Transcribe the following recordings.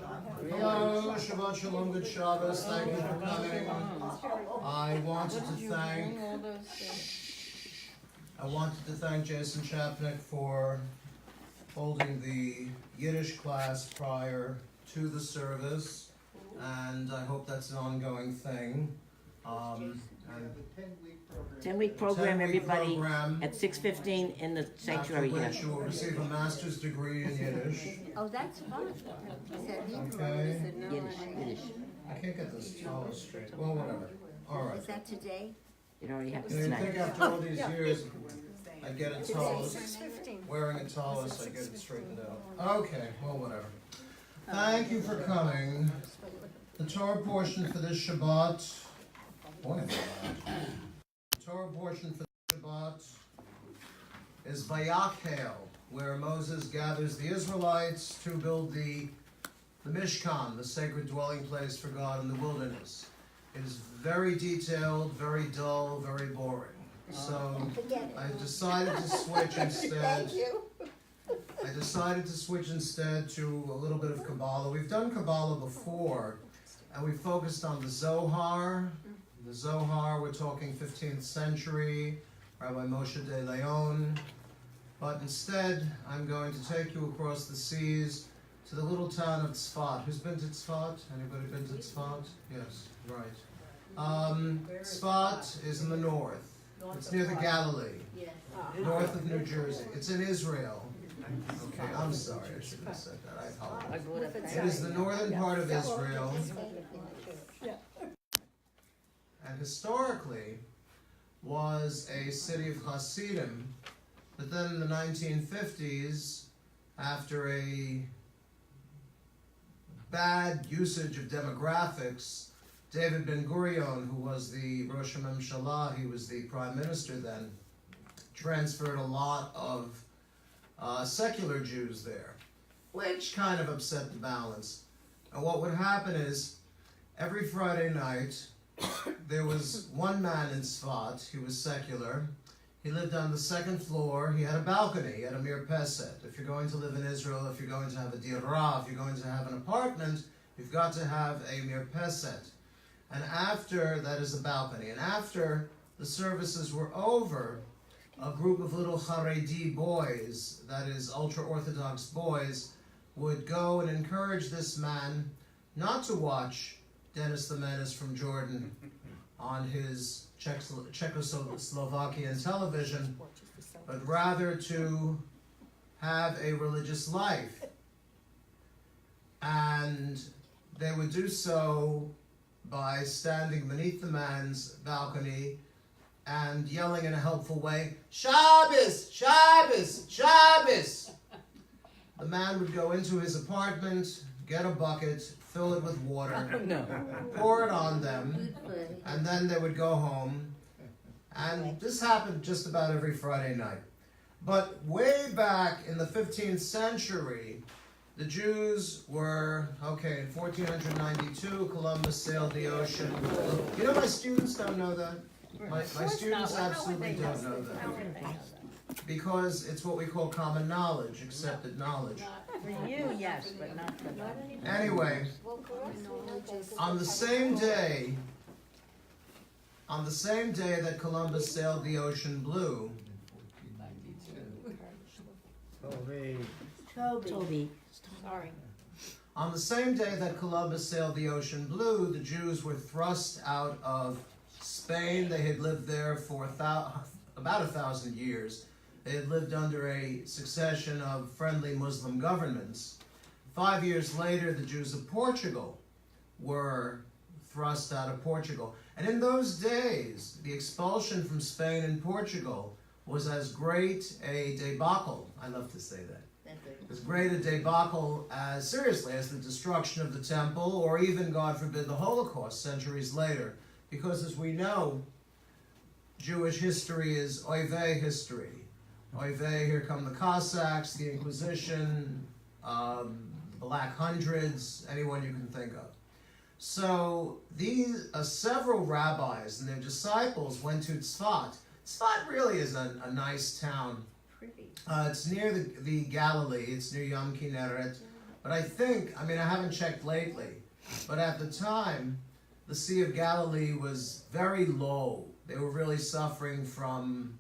Hello, Shabbat Shalom, good Shabbos. Thank you for coming. I wanted to thank Jason Chapnick for holding the Yiddish class prior to the service, and I hope that's an ongoing thing. 10-week program, everybody, at 6:15 in the sanctuary here. You will receive a master's degree in Yiddish. Oh, that's fun. He said Hebrew. Okay. He said no. Yiddish. I can't get this towel straight. Well, whatever. All right. Is that today? It already happens You think tonight. after all these years, I get it towel, 6:15. wearing a towelist, I get it straightened out. Okay, well, whatever. Thank you for coming. The Torah portion for this Shabbat. Boy, the Torah portion for this Shabbat is Vayakhel, where Moses gathers the Israelites to build the Mishkan, the sacred dwelling place for God in the wilderness. It is very detailed, very dull, very boring. So I decided to switch instead. Thank you. I decided to switch instead to a little bit of Kabbalah. We've done Kabbalah before, and we focused on the Zohar. The Zohar, we're talking 15th century, Rabbi Moshe de Leon. But instead, I'm going to take you across the seas to the little town of Tzfat. Who's been to Tzfat? Anybody been to Tzfat? Yes, right. Tzfat is in the north. It's near the Galilee, north of New Jersey. It's in Israel. Okay, I'm sorry, I shouldn't have said that. I apologize. It is the northern part of Israel, and historically was a city of Hasidim, but then in the 1950s, after a bad usage of demographics, David Ben-Gurion, who was the Rosh HaMemshalah, he was the prime minister then, transferred a lot of secular Jews there, which kind of upset the balance. And what would happen is, every Friday night, there was one man in Tzfat. He was secular. He lived on the second floor. He had a balcony. He had a mirpeset. If you're going to live in Israel, if you're going to have a dirah, if you're going to have an apartment, you've got to have a mirpeset. And after, that is a balcony, and after the services were over, a group of little Haredi boys, that is ultra-Orthodox boys, would go and encourage this man not to watch Dennis the Menace from Jordan on his Czechoslovakian television, but rather to have a religious life. And they would do so by standing beneath the man's balcony and yelling in a helpful way, "Shabbos! Shabbos! Shabbos!" The man would go into his apartment, get a bucket, fill it with water, pour it on them, and then they would go home. And this happened just about every Friday night. But way back in the 15th century, the Jews were, okay, in 1492, Columbus sailed the ocean. You know, my students don't know that. My students absolutely don't know that. Because it's what we call common knowledge, accepted knowledge. For you, yes, but not for them. Anyway, on the same day that Columbus sailed the ocean blue, Toby. Sorry. on the same day that Columbus sailed the ocean blue, the Jews were thrust out of Spain. They had lived there for about 1,000 years. They had lived under a succession of friendly Muslim governments. 5 years later, the Jews of Portugal were thrust out of Portugal. And in those days, the expulsion from Spain and Portugal was as great a debacle, I love to say that, as great a debacle as, seriously, as the destruction of the temple, or even, God forbid, the Holocaust centuries later. Because as we know, Jewish history is oivei history. Oivei, here come the Cossacks, the Inquisition, Black Hundreds, anyone you can think of. So these several rabbis and their disciples went to Tzfat. Tzfat really is a nice town. It's near the Galilee. It's near Yam Kinneret. But I haven't checked lately, but at the time, the Sea of Galilee was very low. They were really suffering from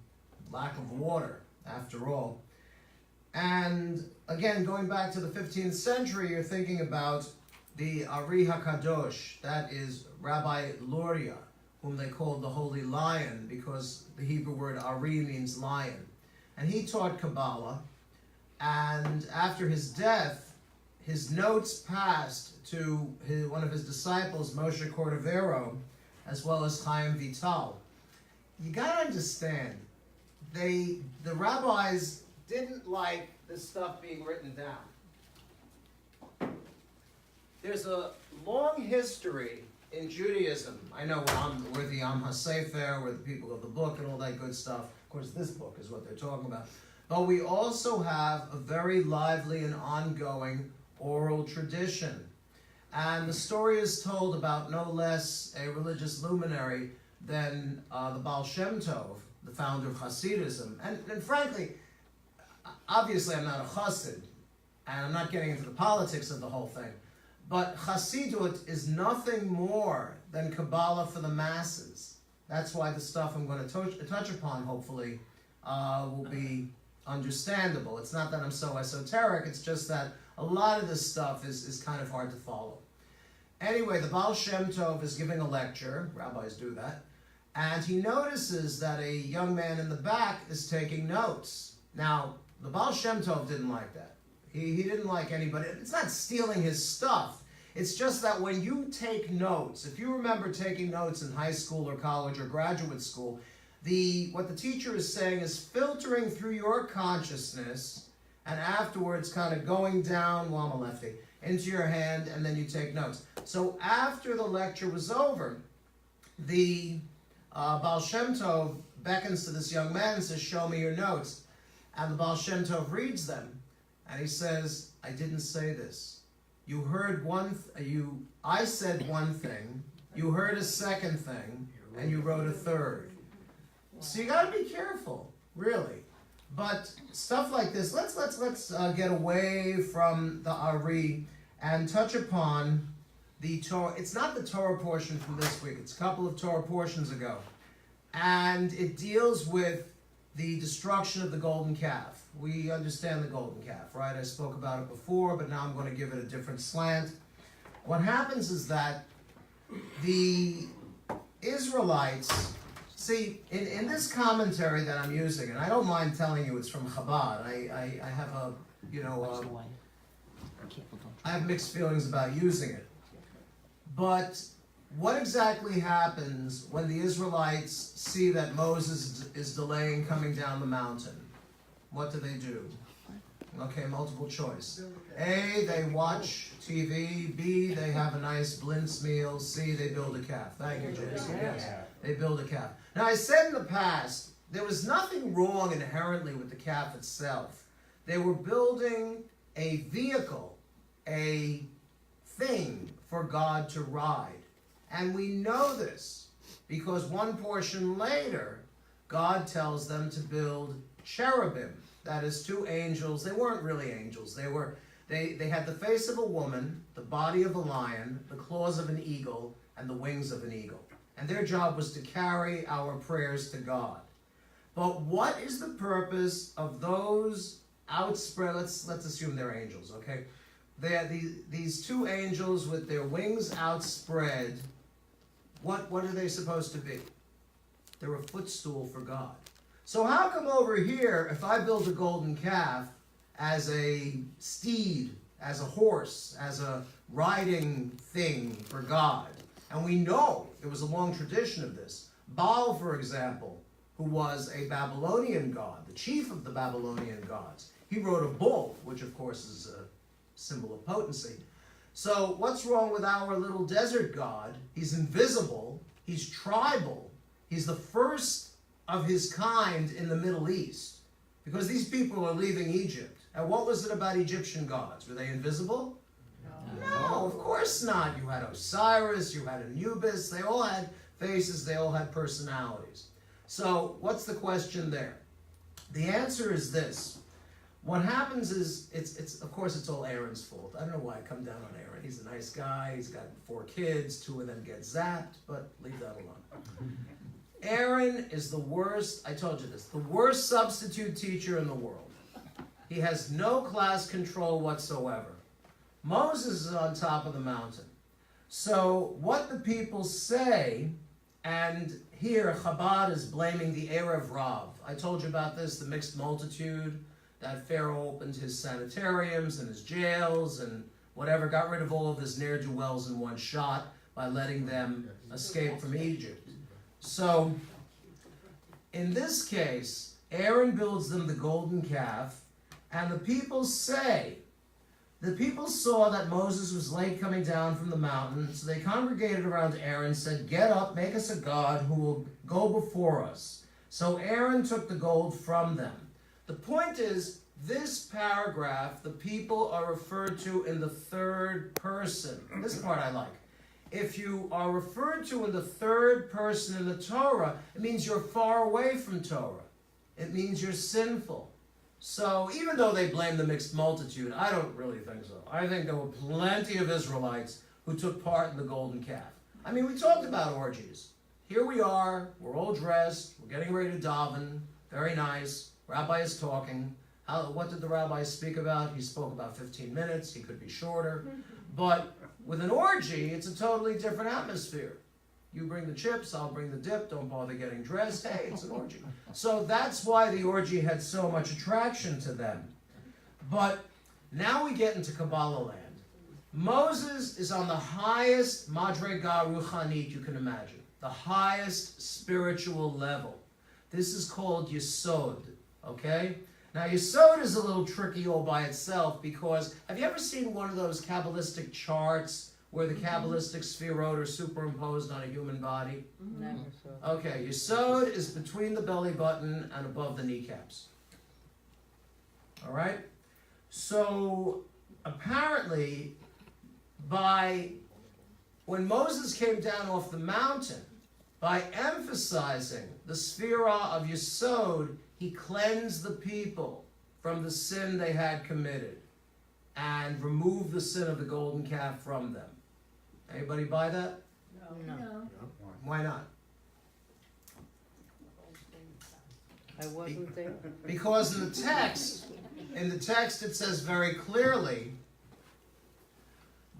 lack of water, after all. And again, going back to the 15th century, you're thinking about the Ari HaKadosh, that is Rabbi Luria, whom they called the Holy Lion, because the Hebrew word Ari means lion. And he taught Kabbalah, and after his death, his notes passed to one of his disciples, Moshe Cordovero, as well as Chaim Vital. You gotta understand, the rabbis didn't like this stuff being written down. There's a long history in Judaism. I know we're the Am HaSefer, we're the people of the book and all that good stuff. Of course, this book is what they're talking about. But we also have a very lively and ongoing oral tradition. And the story is told about no less a religious luminary than the Baal Shem Tov, the founder of Hasidism. And frankly, obviously I'm not a Chassid, and I'm not getting into the politics of the whole thing, but Chassidut is nothing more than Kabbalah for the masses. That's why the stuff I'm going to touch upon, hopefully, will be understandable. It's not that I'm so esoteric, it's just that a lot of this stuff is kind of hard to follow. Anyway, the Baal Shem Tov is giving a lecture, rabbis do that, and he notices that a young man in the back is taking notes. Now, the Baal Shem Tov didn't like that. He didn't like anybody. It's not stealing his stuff. It's just that when you take notes, if you remember taking notes in high school or college or graduate school, what the teacher is saying is filtering through your consciousness and afterwards kind of going down, well, I'm a lefty, into your hand, and then you take notes. So after the lecture was over, the Baal Shem Tov beckons to this young man and says, "Show me your notes." And the Baal Shem Tov reads them, and he says, "I didn't say this. You heard I said one thing, you heard a second thing, and you wrote a third." So you gotta be careful, really. But stuff like this, let's get away from the Ari and touch upon the Torah. It's not the Torah portion from this week, it's a couple of Torah portions ago. And it deals with the destruction of the golden calf. We understand the golden calf, right? I spoke about it before, but now I'm going to give it a different slant. What happens is that the Israelites, see, in this commentary that I'm using, and I don't mind telling you it's from Chabad. I have I have mixed feelings about using it. But what exactly happens when the Israelites see that Moses is delaying coming down the mountain? What do? Okay, multiple choice. A, they watch TV. B, they have a nice blintz meal. C, they build a calf. Thank you, Jason. Yes, they build a calf. Now, I said in the past, there was nothing wrong inherently with the calf itself. They were building a vehicle, a thing for God to ride. And we know this because one portion later, God tells them to build cherubim. That is, two angels. They weren't really angels. They had the face of a woman, the body of a lion, the claws of an eagle, and the wings of an eagle. And their job was to carry our prayers to God. But what is the purpose of those outspread? Let's assume they're angels, okay? They are these two angels with their wings outspread. What are they supposed to be? They're a footstool for God. So how come over here, if I build a golden calf as a steed, as a horse, as a riding thing for God, and we know there was a long tradition of this. Baal, for example, who was a Babylonian god, the chief of the Babylonian gods, he wrote a bull, which of course is a symbol of potency. So what's wrong with our little desert god? He's invisible, he's tribal, he's the first of his kind in the Middle East, because these people are leaving Egypt. And what was it about Egyptian gods? Were they invisible? No, of course not. You had Osiris, you had Anubis, they all had faces, they all had personalities. So what's the question there? The answer is this. what happens is, it's of course it's all Aaron's fault. I don't know why I come down on Aaron. He's a nice guy, he's got 4 kids, 2 of them get zapped, but leave that alone. Aaron is the worst, I told you this, the worst substitute teacher in the world. He has no class control whatsoever. Moses is on top of the mountain. So what the people say, and here Chabad is blaming the Erev Rav. I told you about this, the mixed multitude, that Pharaoh opened his sanitariums and his jails and whatever, got rid of all of his ne'er-do-wells in one shot by letting them escape from Egypt. So, in this case, Aaron builds them the golden calf, and the people say, the people saw that Moses was late coming down from the mountain, so they congregated around Aaron and said, "Get up, make us a god who will go before us." So Aaron took the gold from them. The point is, this paragraph, the people are referred to in the third person. This part I like. If you are referred to in the third person in the Torah, it means you're far away from Torah. It means you're sinful. So even though they blame the mixed multitude, I don't really think so. I think there were plenty of Israelites who took part in the golden calf. I mean, we talked about orgies. Here we are, we're all dressed, we're getting ready to daven, very nice. Rabbi is talking. What did the rabbi speak about? He spoke about 15 minutes, he could be shorter. But with an orgy, it's a totally different atmosphere. You bring the chips, I'll bring the dip, don't bother getting dressed. Hey, it's an orgy. So that's why the orgy had so much attraction to them. But now we get into Kabbalah land. Moses is on the highest Madrega Ruchanit you can imagine. The highest spiritual level. This is called Yesod, okay? Now Yesod is a little tricky all by itself because, have you ever seen one of those Kabbalistic charts where the Kabbalistic sphirot are superimposed on a human body? Never saw. Okay, Yesod is between the belly button and above the kneecaps. All right? So, apparently, when Moses came down off the mountain, by emphasizing the sphira of Yesod, he cleansed the people from the sin they had committed and removed the sin of the golden calf from them. Anybody buy that? No. Why not? I wasn't there. Because in the text it says very clearly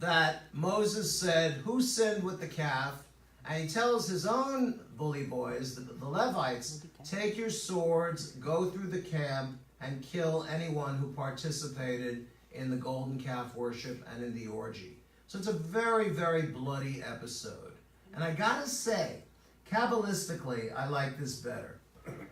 that Moses said, "Who sinned with the calf?" And he tells his own bully boys, the Levites, "Take your swords, go through the camp, and kill anyone who participated in the golden calf worship and in the orgy." So it's a very, very bloody episode. And I gotta say, Kabbalistically, I like this better.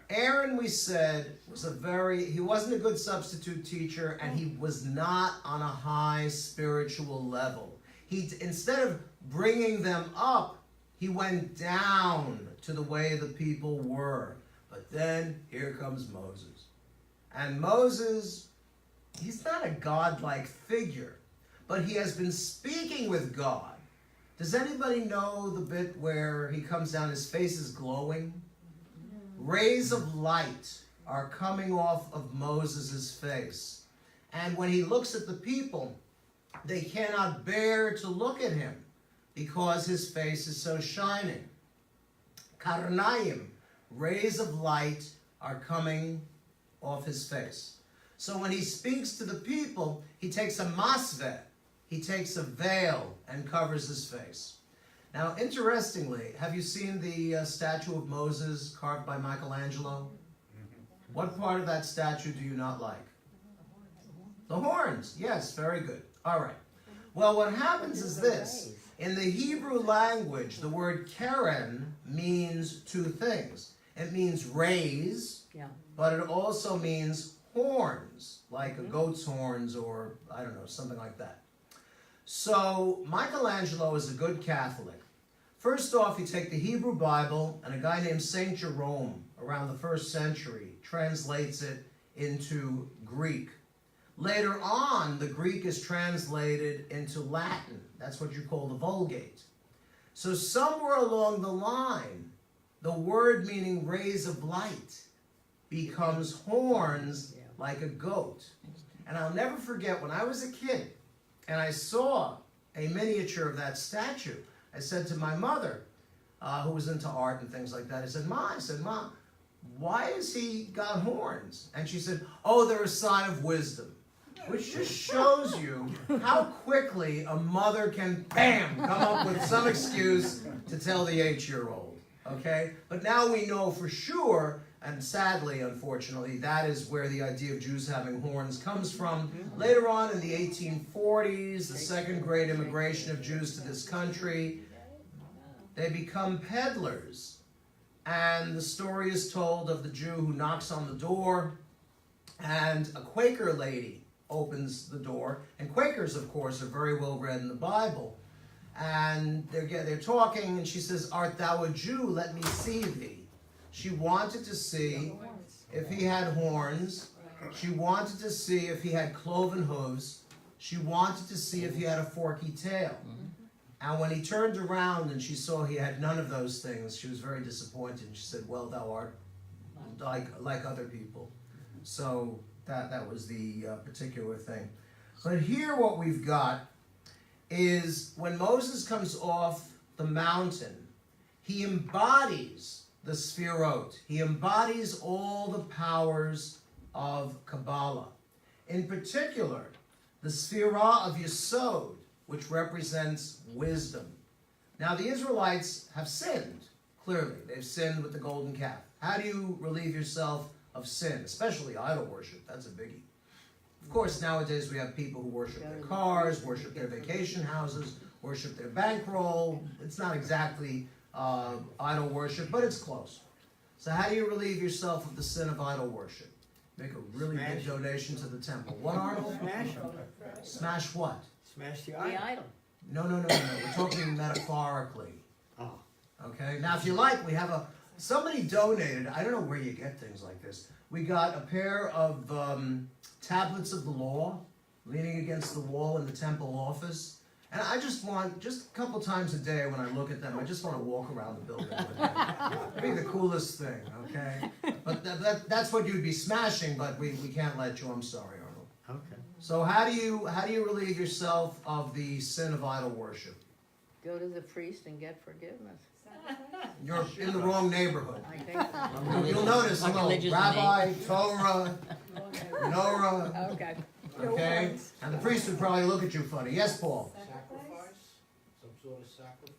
Aaron, we said, he wasn't a good substitute teacher, and he was not on a high spiritual level. Instead of bringing them up, he went down to the way the people were. But then, here comes Moses. And Moses, he's not a godlike figure, but he has been speaking with God. Does anybody know the bit where he comes down, his face is glowing? Rays of light are coming off of Moses' face. And when he looks at the people, they cannot bear to look at him because his face is so shining. Karnaim, rays of light are coming off his face. So when he speaks to the people, he takes a masveh, he takes a veil and covers his face. Now, interestingly, have you seen the statue of Moses carved by Michelangelo? What part of that statue do you not like? The horns. Yes, very good. All right. Well, what happens is this. In the Hebrew language, the word keren means two things. It means rays, but it also means horns, like a goat's horns or, I don't know, something like that. So Michelangelo is a good Catholic. First off, you take the Hebrew Bible, and a guy named Saint Jerome, around the 1st century, translates it into Greek. Later on, the Greek is translated into Latin. That's what you call the Vulgate. So somewhere along the line, the word meaning rays of light becomes horns like a goat. And I'll never forget when I was a kid and I saw a miniature of that statue, I said to my mother, who was into art and things like that, I said, Ma, why has he got horns? And she said, oh, they're a sign of wisdom. Which just shows you how quickly a mother can, bam, come up with some excuse to tell the 8-year-old, okay? But now we know for sure, and sadly, unfortunately, that is where the idea of Jews having horns comes from. Later on in the 1840s, the second great immigration of Jews to this country, they become peddlers. And the story is told of the Jew who knocks on the door, and a Quaker lady opens the door. And Quakers, of course, are very well read in the Bible. And they're talking, and she says, art thou a Jew? Let me see thee. She wanted to see if he had horns. She wanted to see if he had cloven hooves. She wanted to see if he had a forky tail. And when he turned around and she saw he had none of those things, she was very disappointed. She said, well, thou art like other people. So that was the particular thing. But here what we've got is when Moses comes off the mountain, he embodies the Sfirot. He embodies all the powers of Kabbalah. In particular, the Sfirah of Yesod, which represents wisdom. Now, the Israelites have sinned, clearly. They've sinned with the golden calf. How do you relieve yourself of sin, especially idol worship? That's a biggie. Of course, nowadays we have people who worship their cars, worship their vacation houses, worship their bankroll. It's not exactly idol worship, but it's close. So how do you relieve yourself of the sin of idol worship? Make a really big donation to the temple. What, Arnold? Smash them. Smash what? Smash the The idol. idol. No. We're talking metaphorically. Oh. Okay? Now, if you like, we have somebody donated, I don't know where you get things like this. We got a pair of tablets of the law leaning against the wall in the temple office. And I just want, just a couple times a day when I look at them, I just want to walk around the building with them. It'd be the coolest thing, okay? But that's what you'd be smashing, but we can't let you. I'm sorry, Arnold. Okay. So how do you relieve yourself of the sin of idol worship? Go to the priest and get forgiveness. You're in the wrong neighborhood. I think so. You'll notice, What religious Rabbi, Torah, Menorah, Okay. okay? And the priest would probably look at you funny. Yes, Paul? Sacrifice? Some sort of sacrifice?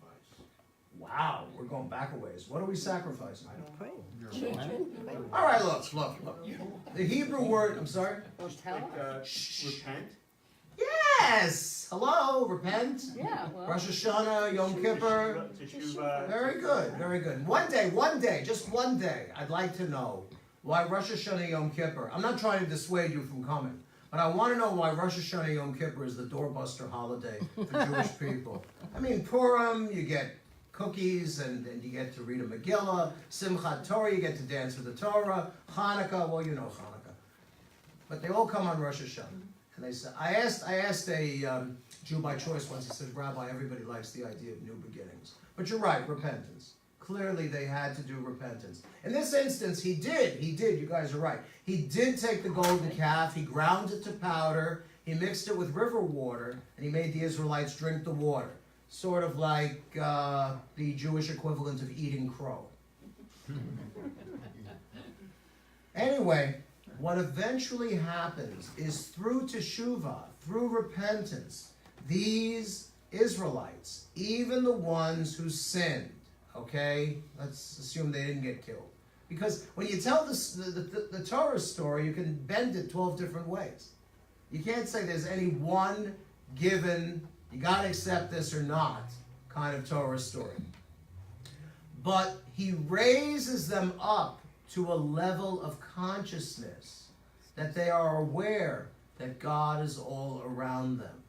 Wow, we're going back a ways. What are we sacrificing? I don't know. All right, look. The Hebrew word, I'm sorry? Well, tell us. Repent? Yes! Hello, repent. Yeah, well. Rosh Hashanah, Yom Kippur. Very good, very good. One day, just one day, I'd like to know why Rosh Hashanah, Yom Kippur. I'm not trying to dissuade you from coming, but I want to know why Rosh Hashanah, Yom Kippur is the doorbuster holiday for Jewish people. I mean, Purim, you get cookies and you get to read a Megillah. Simchat Torah, you get to dance with the Torah. Hanukkah, well, you know Hanukkah. But they all come on Rosh Hashanah. And they said, I asked a Jew by choice once. He said, Rabbi, everybody likes the idea of new beginnings. But you're right, repentance. Clearly, they had to do repentance. In this instance, he did. You guys are right. He did take the golden calf. He ground it to powder. He mixed it with river water, and he made the Israelites drink the water. Sort of like the Jewish equivalent of eating crow. Anyway, what eventually happens is through teshuvah, through repentance, these Israelites, even the ones who sinned, okay, let's assume they didn't get killed. Because when you tell the Torah story, you can bend it 12 different ways. You can't say there's any one given, you got to accept this or not, kind of Torah story. But he raises them up to a level of consciousness that they are aware that God is all around them.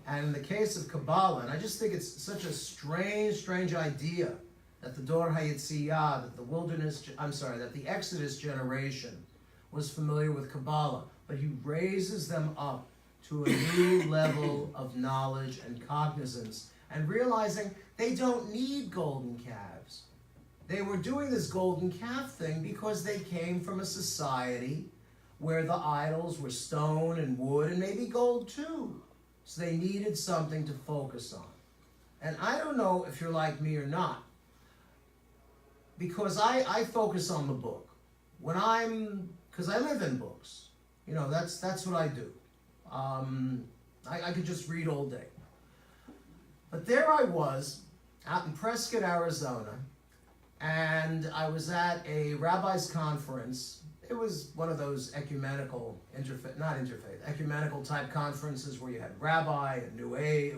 And in the case of Kabbalah, and I just think it's such a strange idea that the Dor HaYetziyah, that the Exodus generation was familiar with Kabbalah, but he raises them up to a new level of knowledge and cognizance and realizing they don't need golden calves. They were doing this golden calf thing because they came from a society where the idols were stone and wood and maybe gold too. So they needed something to focus on. And I don't know if you're like me or not, because I focus on the book. Because I live in books. You know, that's what I do. I could just read all day. But there I was, out in Prescott, Arizona, and I was at a rabbi's conference. It was one of those ecumenical type conferences where you had rabbi and New Age,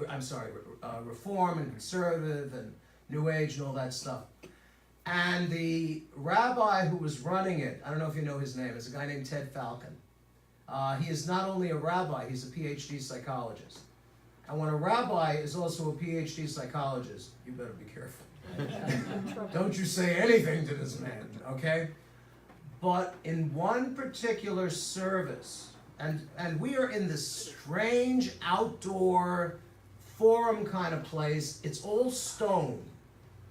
Reform and Conservative and New Age and all that stuff. And the rabbi who was running it, I don't know if you know his name, is a guy named Ted Falcon. He is not only a rabbi, he's a PhD psychologist. And when a rabbi is also a PhD psychologist, you better be careful. Don't you say anything to this man, okay? But in one particular service, and we are in this strange outdoor forum kind of place. It's all stone.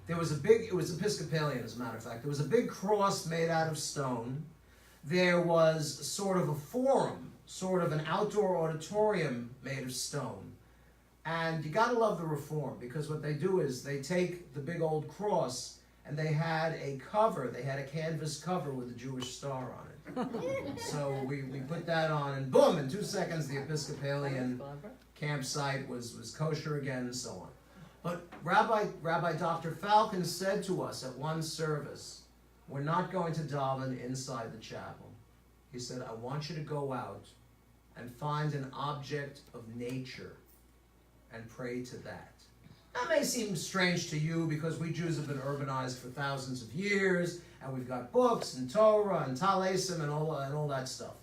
It was Episcopalian, as a matter of fact. There was a big cross made out of stone. There was sort of a forum, sort of an outdoor auditorium made of stone. And you gotta love the Reform, because what they do is they take the big old cross and they had a canvas cover with a Jewish star on it. So we put that on, and boom, in 2 seconds the Episcopalian campsite was kosher again, and so on. But Rabbi Dr. Falcon said to us at one service, we're not going to daven inside the chapel. He said, I want you to go out and find an object of nature and pray to that. That may seem strange to you because we Jews have been urbanized for thousands of years, and we've got books and Torah and Talesim and all that stuff.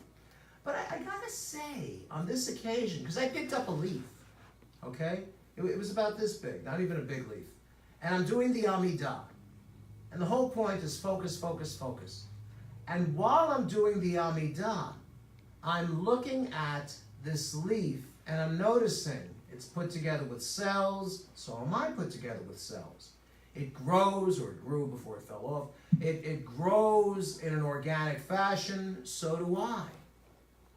But I gotta say, on this occasion, because I picked up a leaf, okay? It was about this big, not even a big leaf. And I'm doing the Amidah. And the whole point is focus, focus, focus. And while I'm doing the Amidah, I'm looking at this leaf and I'm noticing it's put together with cells, so am I put together with cells. It grows, or it grew before it fell off. It grows in an organic fashion, so do I.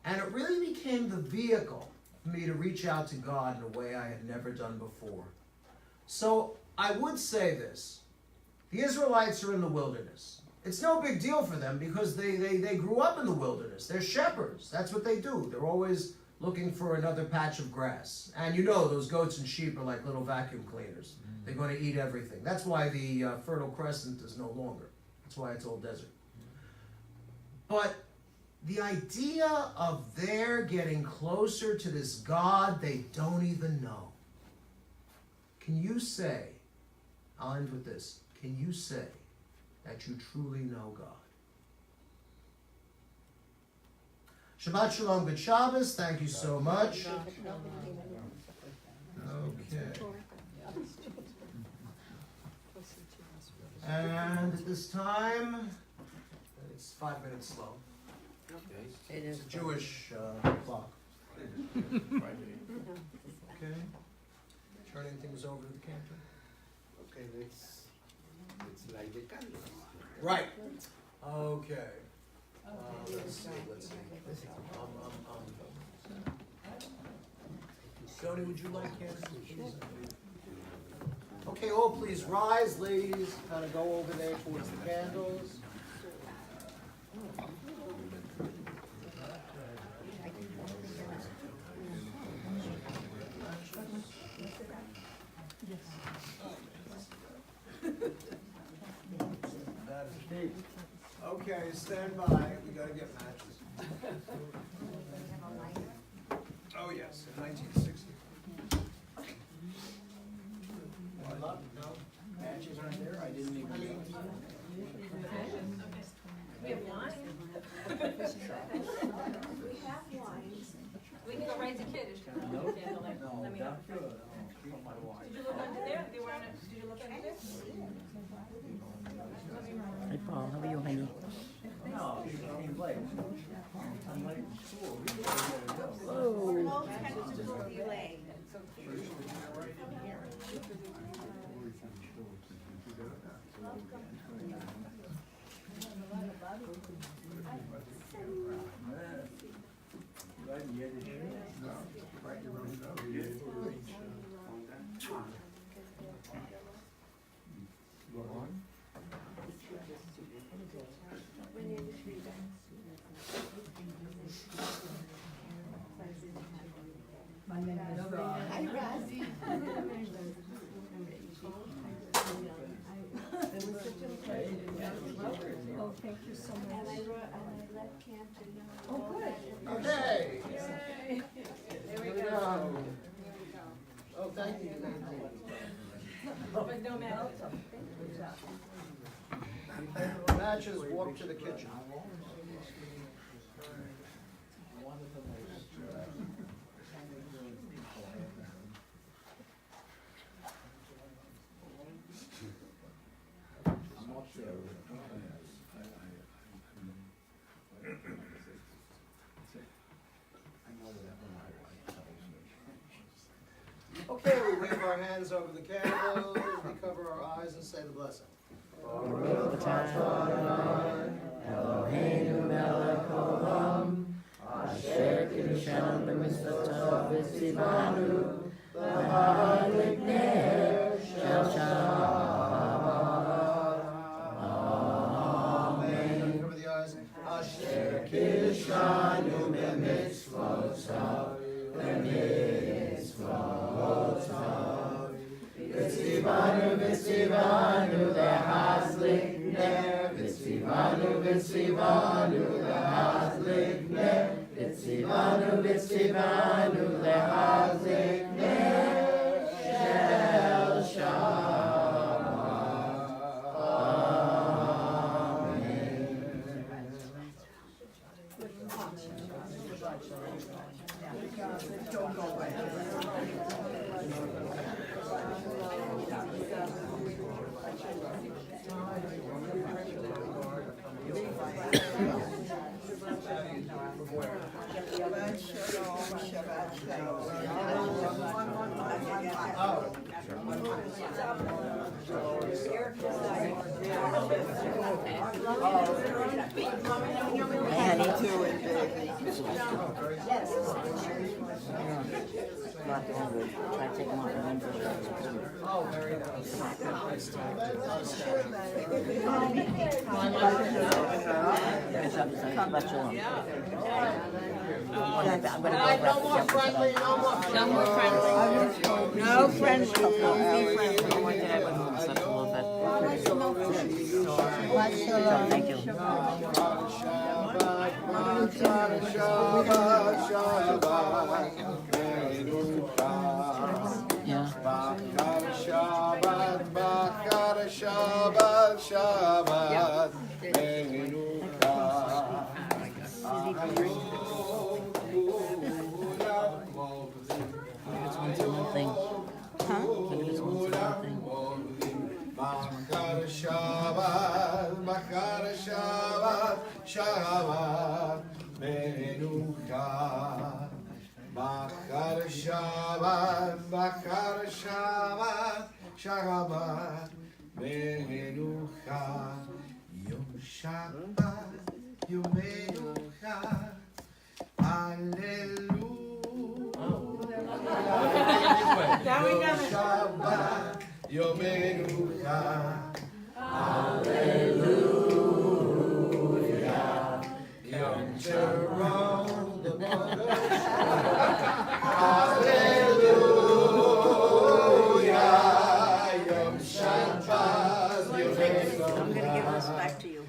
And it really became the vehicle for me to reach out to God in a way I had never done before. So I would say this. The Israelites are in the wilderness. It's no big deal for them because they grew up in the wilderness. They're shepherds. That's what they do. They're always looking for another patch of grass. And you know those goats and sheep are like little vacuum cleaners. They're going to eat everything. That's why the Fertile Crescent is no longer. That's why it's all desert. But the idea of their getting closer to this God they don't even know. Can you say, I'll end with this, can you say that you truly know God? Shabbat Shalom, good Shabbos. Thank you so much. Okay. And at this time, it's 5 minutes slow. It is. It's a Jewish clock. Okay. Turning things over to the cantor. Okay, let's light the candles. Right. Okay. Let's see. Joni, would you like candles? Okay, all please rise, ladies. Kind of go over there towards the candles. Okay, stand by. We gotta get matches. Oh yes, in 1960. No, matches aren't there. I didn't even know. We have wine. We have wine. We can go raise a kiddush. Let me know. Did you look under there? They were on it. Did you look under there? Hi, Paul. How are you, honey? No, she came late. I'm late in school. Hi, Razi. Oh, thank you so much. And I let Canton know. Oh, good. Okay. There we Here we go. go. Oh, thank you. But no matter. Matches, walk to the kitchen. Okay, we wave our hands over the candles, we cover our eyes and say the blessing. Eloheinu melech olam, asher kiddushanu b'mitzvotav v'tzivanu, l'hadlik ner shel Shabbat. Amen. Cover the eyes. Asher kiddushanu b'mitzvotav v'tzivanu, v'tzivanu l'hadlik ner, v'tzivanu, v'tzivanu l'hadlik ner, v'tzivanu, v'tzivanu l'hadlik ner shel Shabbat. Shabbat shalom, Shabbat Not hungry. Try to take them off and then push it. Oh, very nice. Shabbat shalom. I'm gonna go No more friendly, no more friendly. No more friendly. No friendly. No, more than I went home and slept a little bit. Thank you. Yeah. Shabbat, It's one to one thing. Huh? It's one to one thing. Bakar Shabbat, Shabbat, Menucha. Bakar Shabbat, Shabbat, Menucha. Yom Shabbat, Yom Menucha. Hallelujah. Now we got it. Shabbat, Yom Menucha. Hallelujah. Yom Jerome, the mother. Hallelujah. Yom Shabbat, Yom Menucha. I'm going to give this back to you.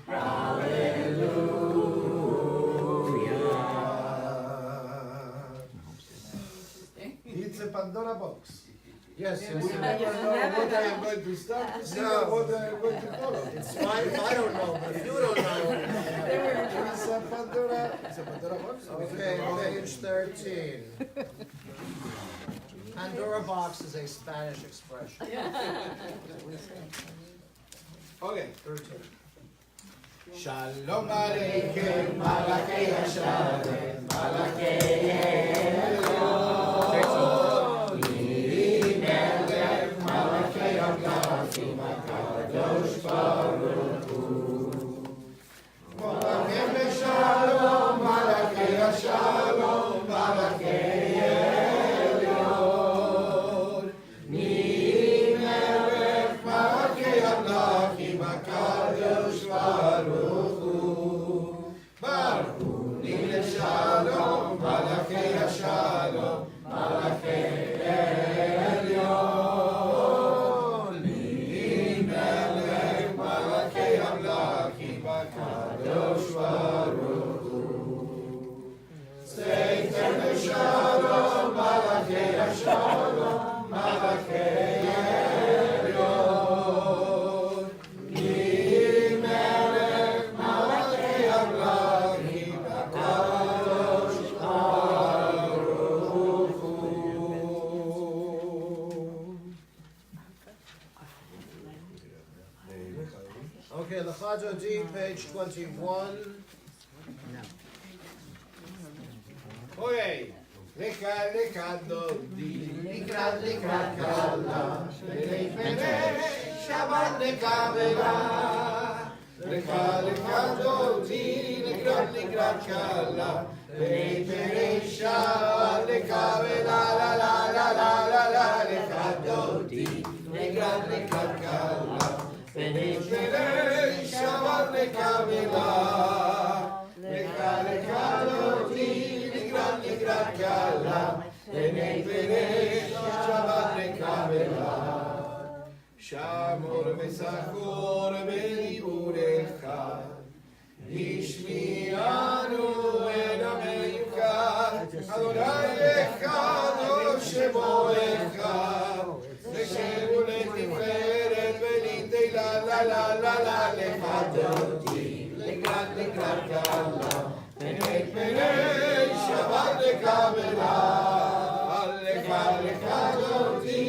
It's a Pandora box. Yes, yes. You never know what I am going to start to see or what I am going to follow. It's fine if I don't know, but if you don't know. It's a Pandora box. Okay, page 13. Pandora box is a Spanish expression. Okay. 13. Shalom Aleichem, Malachei Hashem, Malachei Elyon, Melech Malachei HaKadoshim, HaKadosh Baruch Hu. Malachei Shalom, Malachei Shalom, Okay, Lechato D, page 21. Okay. Leka dodi, likrat kala, penei penei, Shabbat leka vela. Leka dodi, likrat kala, penei penei, Shabbat leka vela, la la la la la la. Leka dodi, likrat kala, penei penei, Shabbat leka vela. Leka dodi. Kala, penei penei, Shabbat lekavela. Shamor v'sachor b'liburecha, Yishmi'anu enameika, Adonai echad shemoecha, V'shevu letiferet v'litei la la la la la, Lechadoti, lekrat kala, penei penei, Shabbat lekavela, leka dodi,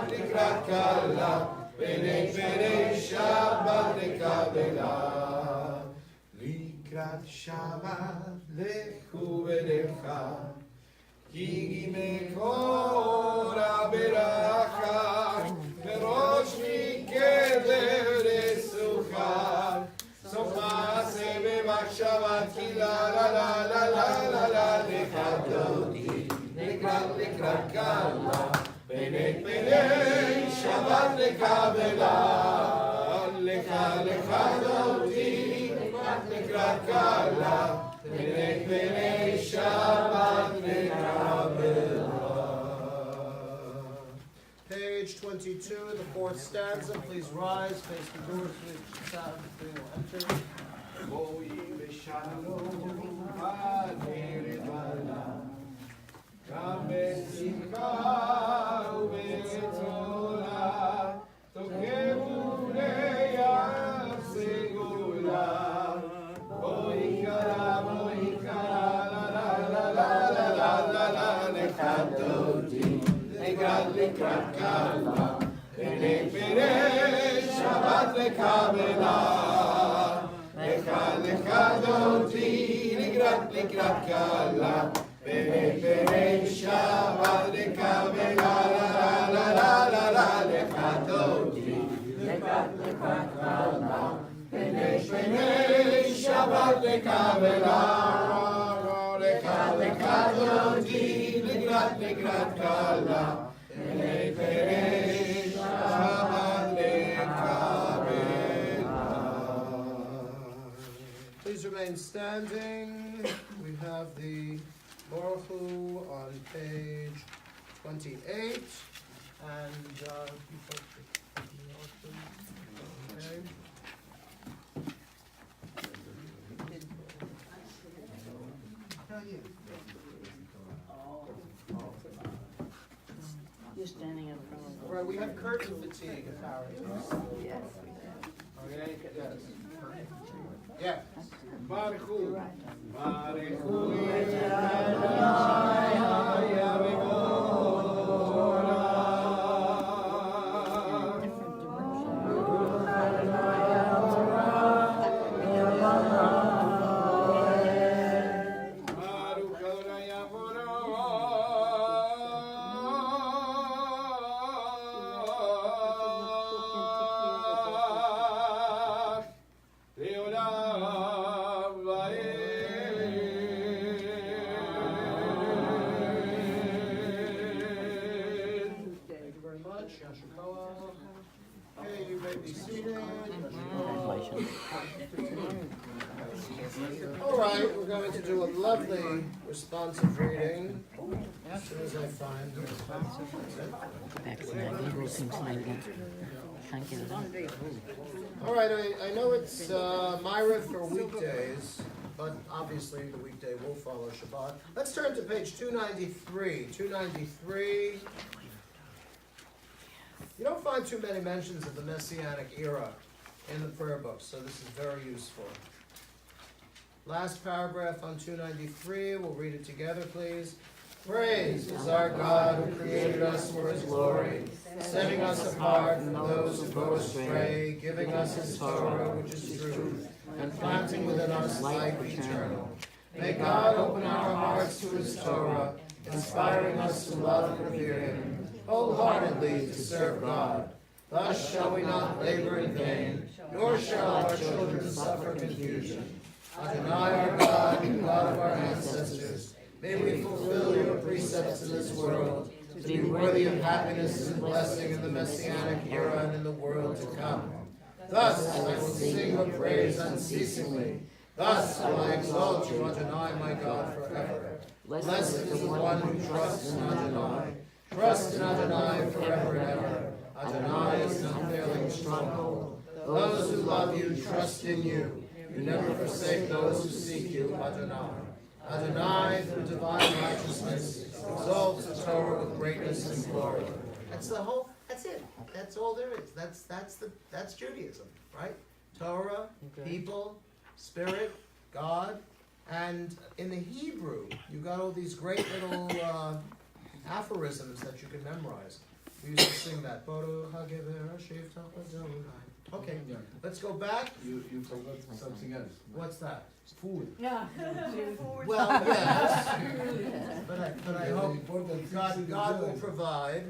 likrat kala, penei penei, Shabbat lekavela. Likrat Shabbat lechu v'lecha, ki mekora beracha, verosh mikeder lesucha. Sofase b'machshavat ki la la la la la la la. Leka dodi, likrat kala, penei penei, Shabbat lekavela. Leka dodi, likrat kala, penei penei, Shabbat lekavela. Page 22, the fourth stanza. Please rise, face the doors which sound before you enter. Boi v'shalom ha'neret bala, Gam b'simcha u'b'tola, Tokevu le'yav segula. Boi kara, la la la la la la la. Leka dodi, likrat kala, penei penei, Shabbat lekavela. Leka dodi, likrat kala, penei penei, Shabbat lekavela, la la la la la. Leka dodi, likrat kala, penei penei, Shabbat lekavela. Leka dodi, likrat kala, penei penei, Shabbat lekavela. Please remain standing. We have the Baruch Hu on page 28. And you folks can take me off, please. Okay. You're standing in front of All right, we have curtain fatigue apparently. Yes. Okay, yes. Yeah. Baruch Hu, Baruch Hu, Okay, you may be seated. translation. All right, we're going to do a lovely responsive reading. As soon as I find the responsive reading. All right, I know it's Myra for weekdays, but obviously the weekday will follow Shabbat. Let's turn to page 293. 293. You don't find too many mentions of the Messianic era in the prayer book, so this is very useful. Last paragraph on 293, we'll read it together, please. Praise is our God who created us for his glory, setting us apart from those who go astray, giving us his Torah, which is truth, and planting within us life eternal. May God open our hearts to his Torah, inspiring us to love and revere him, wholeheartedly to serve God. Thus shall we not labor in vain, nor shall our children suffer confusion. Adonai our God, and God of our ancestors, may we fulfill your precepts in this world, to be worthy of happiness and blessing in the Messianic era and in the world to come. Thus I will sing your praise unceasingly. Thus will I exalt you, Adonai my God, forever. Blessed is the one who trusts in Adonai. Trust in Adonai forever and ever. Adonai is an unfailing stronghold. Those who love you trust in you. You never forsake those who seek you, Adonai. Adonai, through divine righteousness, exalts the Torah with greatness and glory. That's it. That's all there is. That's Judaism, right? Torah, people, Spirit, God, and in the Hebrew, you got all these great little aphorisms that you can memorize. We used to sing that. Okay, let's go back. You forgot something else. What's that? Food. Yeah. Well, yes, but I hope Important God things to will enjoy. provide.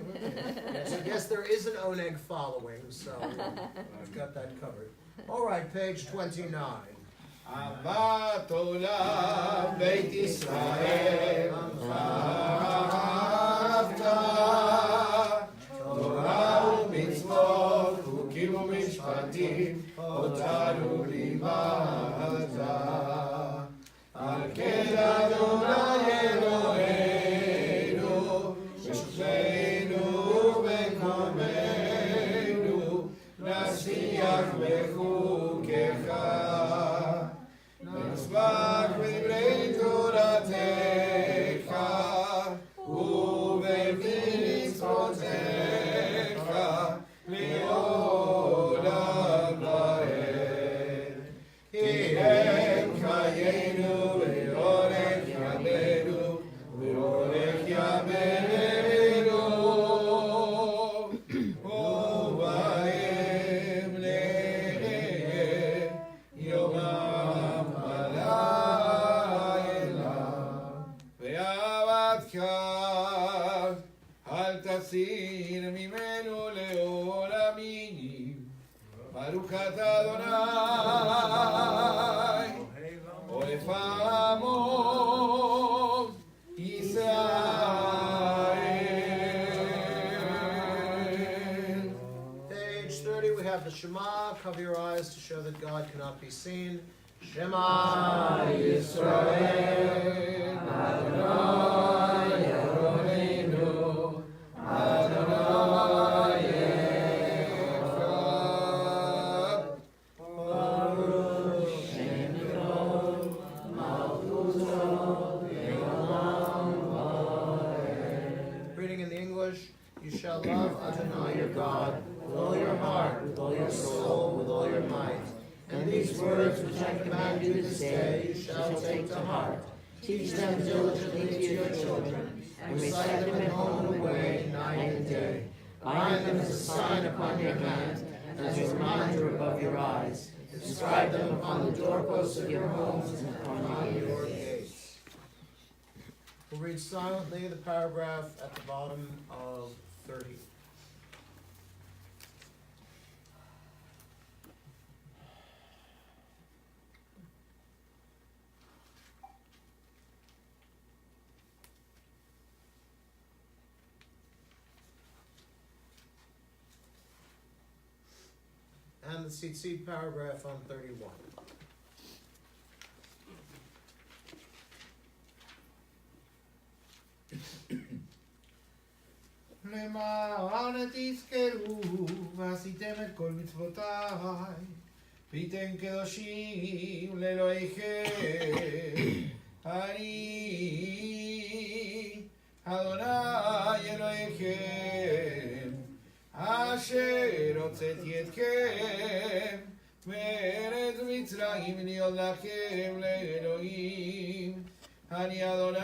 So yes, there is an oneg following, so I've got that covered. All right, page 29. Avat olam Beit Yisrael Ahavta Torah u'mitzvot Chukim u'mishpatim Otanu limadta Al ken Adonai Eloheinu B'shukleinu u'b'komeinu Nasiach b'chukecha נשבח בדברי תורתך ובמצוותיך לעולם ועד. כי הם חיינו ואורך ימינו ואורך ימינו ובהם נהיה יומם אל תסיר ממנו לעולמים. ברוך אתה אדוני, עורף עמו ישראל. Page 30, we have the Shema. Cover your eyes to show that God cannot be seen. Shema Yisrael, Adonai Eloheinu, Adonai Echad. Baruch Shem Yikol, Malchuto, Le'olam Va'ed. Reading in the English, you shall love Adonai your God with all your heart, with all your soul, with all your might. And these words which I command you this day you shall take to heart. Teach them diligently to your children, and recite them at home and away, night and day. Bind them as a sign upon your hand, and as a reminder above your eyes. Inscribe them upon the doorposts of your homes and upon your gates. We'll read silently the paragraph at the bottom of 30. And the tzitzit paragraph on 31. למען תזכרו ועשיתם את כל מצוותיי והייתם קדושים לאלוהיכם אני אדוני אלוהיכם אשר הוצאתי אתכם מארץ מצרים להיות לכם לאלוהים אני אדוני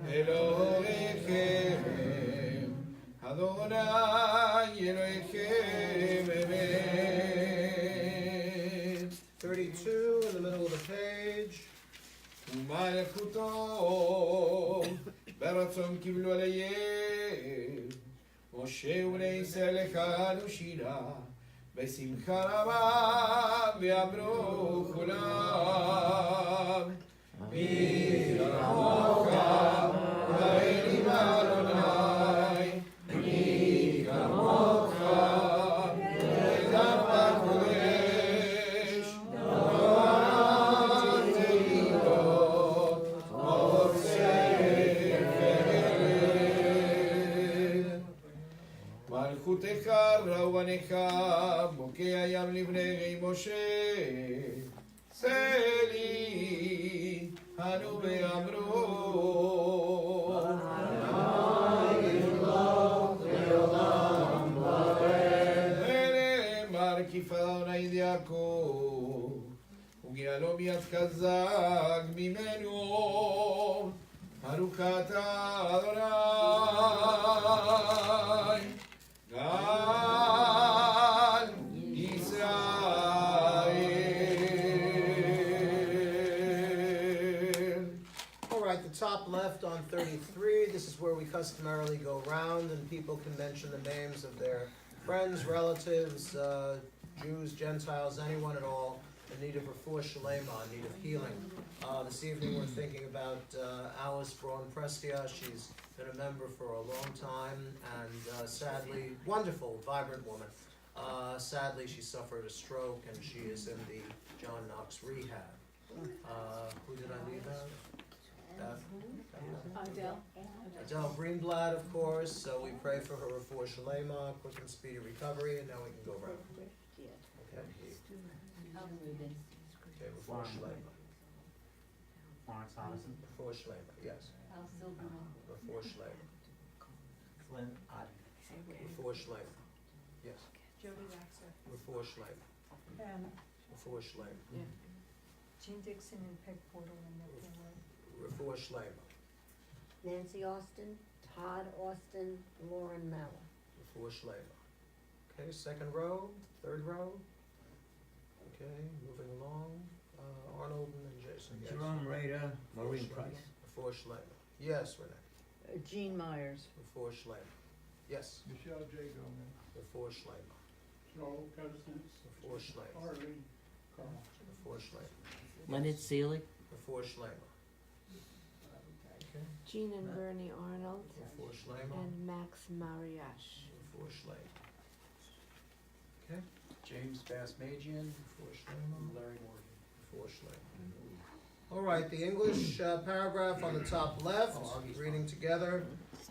אלוהיכם, אדוני אלוהיכם אמת. 32 in the middle of the page. ומלכותו ברצון קיבלו עליהם, משה ובני ישראל החלו שירה בשמחה רבה ואמרו כולם, מי כמוך האלים אדוני, מי כמוך אלוהים הקודש, נורא תהילות עושה פלא. מלכותך ראובנך בוקע ים לבני משה, סלי אנו ואמרו, ונאמר כפרעון יעקב, וגאלו מיד חזק ממנו, ארוכת אדוני גל ישראל. All right, the top left on 33, this is where we customarily go round and people can mention the names of their friends, relatives, Jews, Gentiles, anyone at all in need of refuah shalema, in need of healing. This evening we're thinking about Alice Braun Prestia. She's been a member for a long time and sadly, wonderful, vibrant woman. Sadly, she suffered a stroke and she is in the John Knox rehab. Who did I leave out? Adele. Adele Greenblatt, of course, so we pray for her refuah shalema, quick and speedy recovery, and now we can go around. Okay, refuah shalema. Lawrence Hoddison. Refuah shalema, yes. Refuah shalema. Flynn Otten. Refuah shalema, yes. Jody Waxer. Refuah shalema. Refuah shalema. Jean Dixon and Peg Portal and their family. Refuah shalema. Nancy Austin, Todd Austin, Lauren Miller. Refuah shalema. Okay, second row, third row. Okay, moving along. Arnold and Jason, yes. Jerome Rader, Maureen Price. Refuah shalema. Yes, Renee. Gene Myers. Refuah shalema. Yes. Michelle J. Gomez, Refuah shalema. Joel Cousins, Refuah shalema. Arlene Carl. Refuah shalema. Leonard Seeley. Refuah shalema. Okay. Jean and Bernie Arnold Refuah shalema. and Max Mariash. Refuah shalema. Okay. James Basmagian, Refuah shalema. Larry Morgan. Refuah shalema. All right, the English paragraph on the top left, reading together.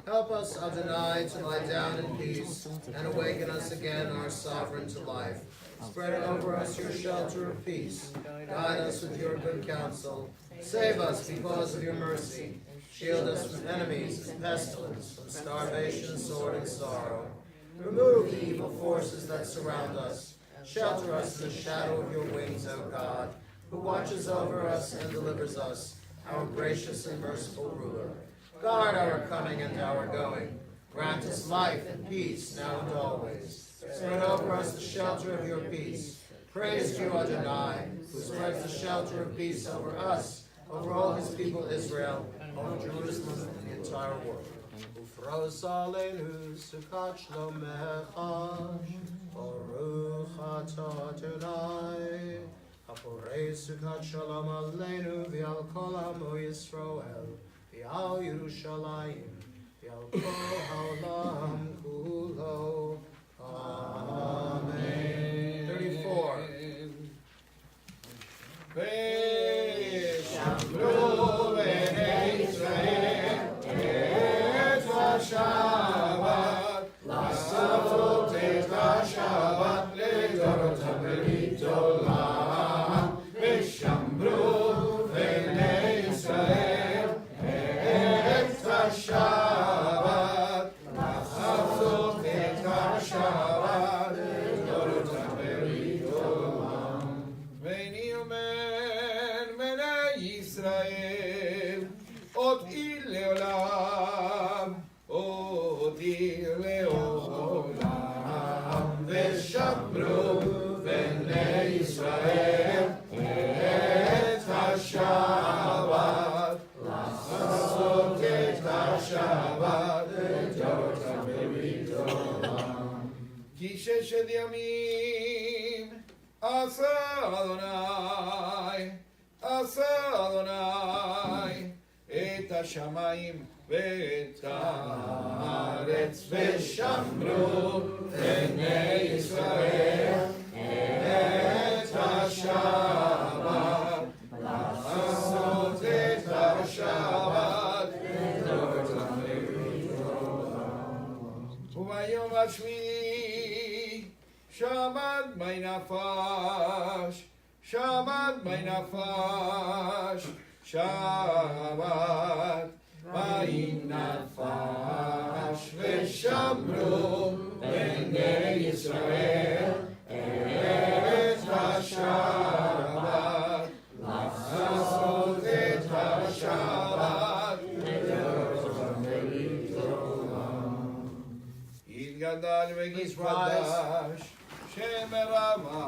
Help us, Adonai, to lie down in peace and awaken us again, our sovereign to life. Spread over us your shelter of peace. Guide us with your good counsel. Save us because of your mercy. Shield us from enemies and pestilence, from starvation, sword, and sorrow. Remove the evil forces that surround us. Shelter us in the shadow of your wings, O God, who watches over us and delivers us, our gracious and merciful ruler. Guard our coming and our going. Grant us life and peace now and always. Spread over us the shelter of your peace. Praise you, Adonai, who spreads the shelter of peace over us, over all his people Israel, over Jerusalem and the entire world. Ufros aleinu sukat shlomecha, Baruch atah Adonai, haporei sukat shalom aleinu v'al kol amo Yisrael, v'al Yerushalayim, v'al kol haolam kulo. Amen. 34. ושמרו בני ישראל את השבת, לעשות את השבת לדורותם ברית עולם. ושמרו בני ישראל את השבת, אותי לעולם, ושמרו בני ישראל את השבת, לעשות את השבת לדורתם ולדורם. כי 6 ימים עשה אדוני את השמיים ואת הארץ, ושמרו בני ישראל את השבת, לעשות את השבת לדורתם ולדורם. וביום השמיני שבת בי נפש, שבת בי נפש, שבת בי נפש, ושמרו בני ישראל את השבת, לעשות את השבת לדורם ולדורם. יתגדל ויתקדש שם רמה,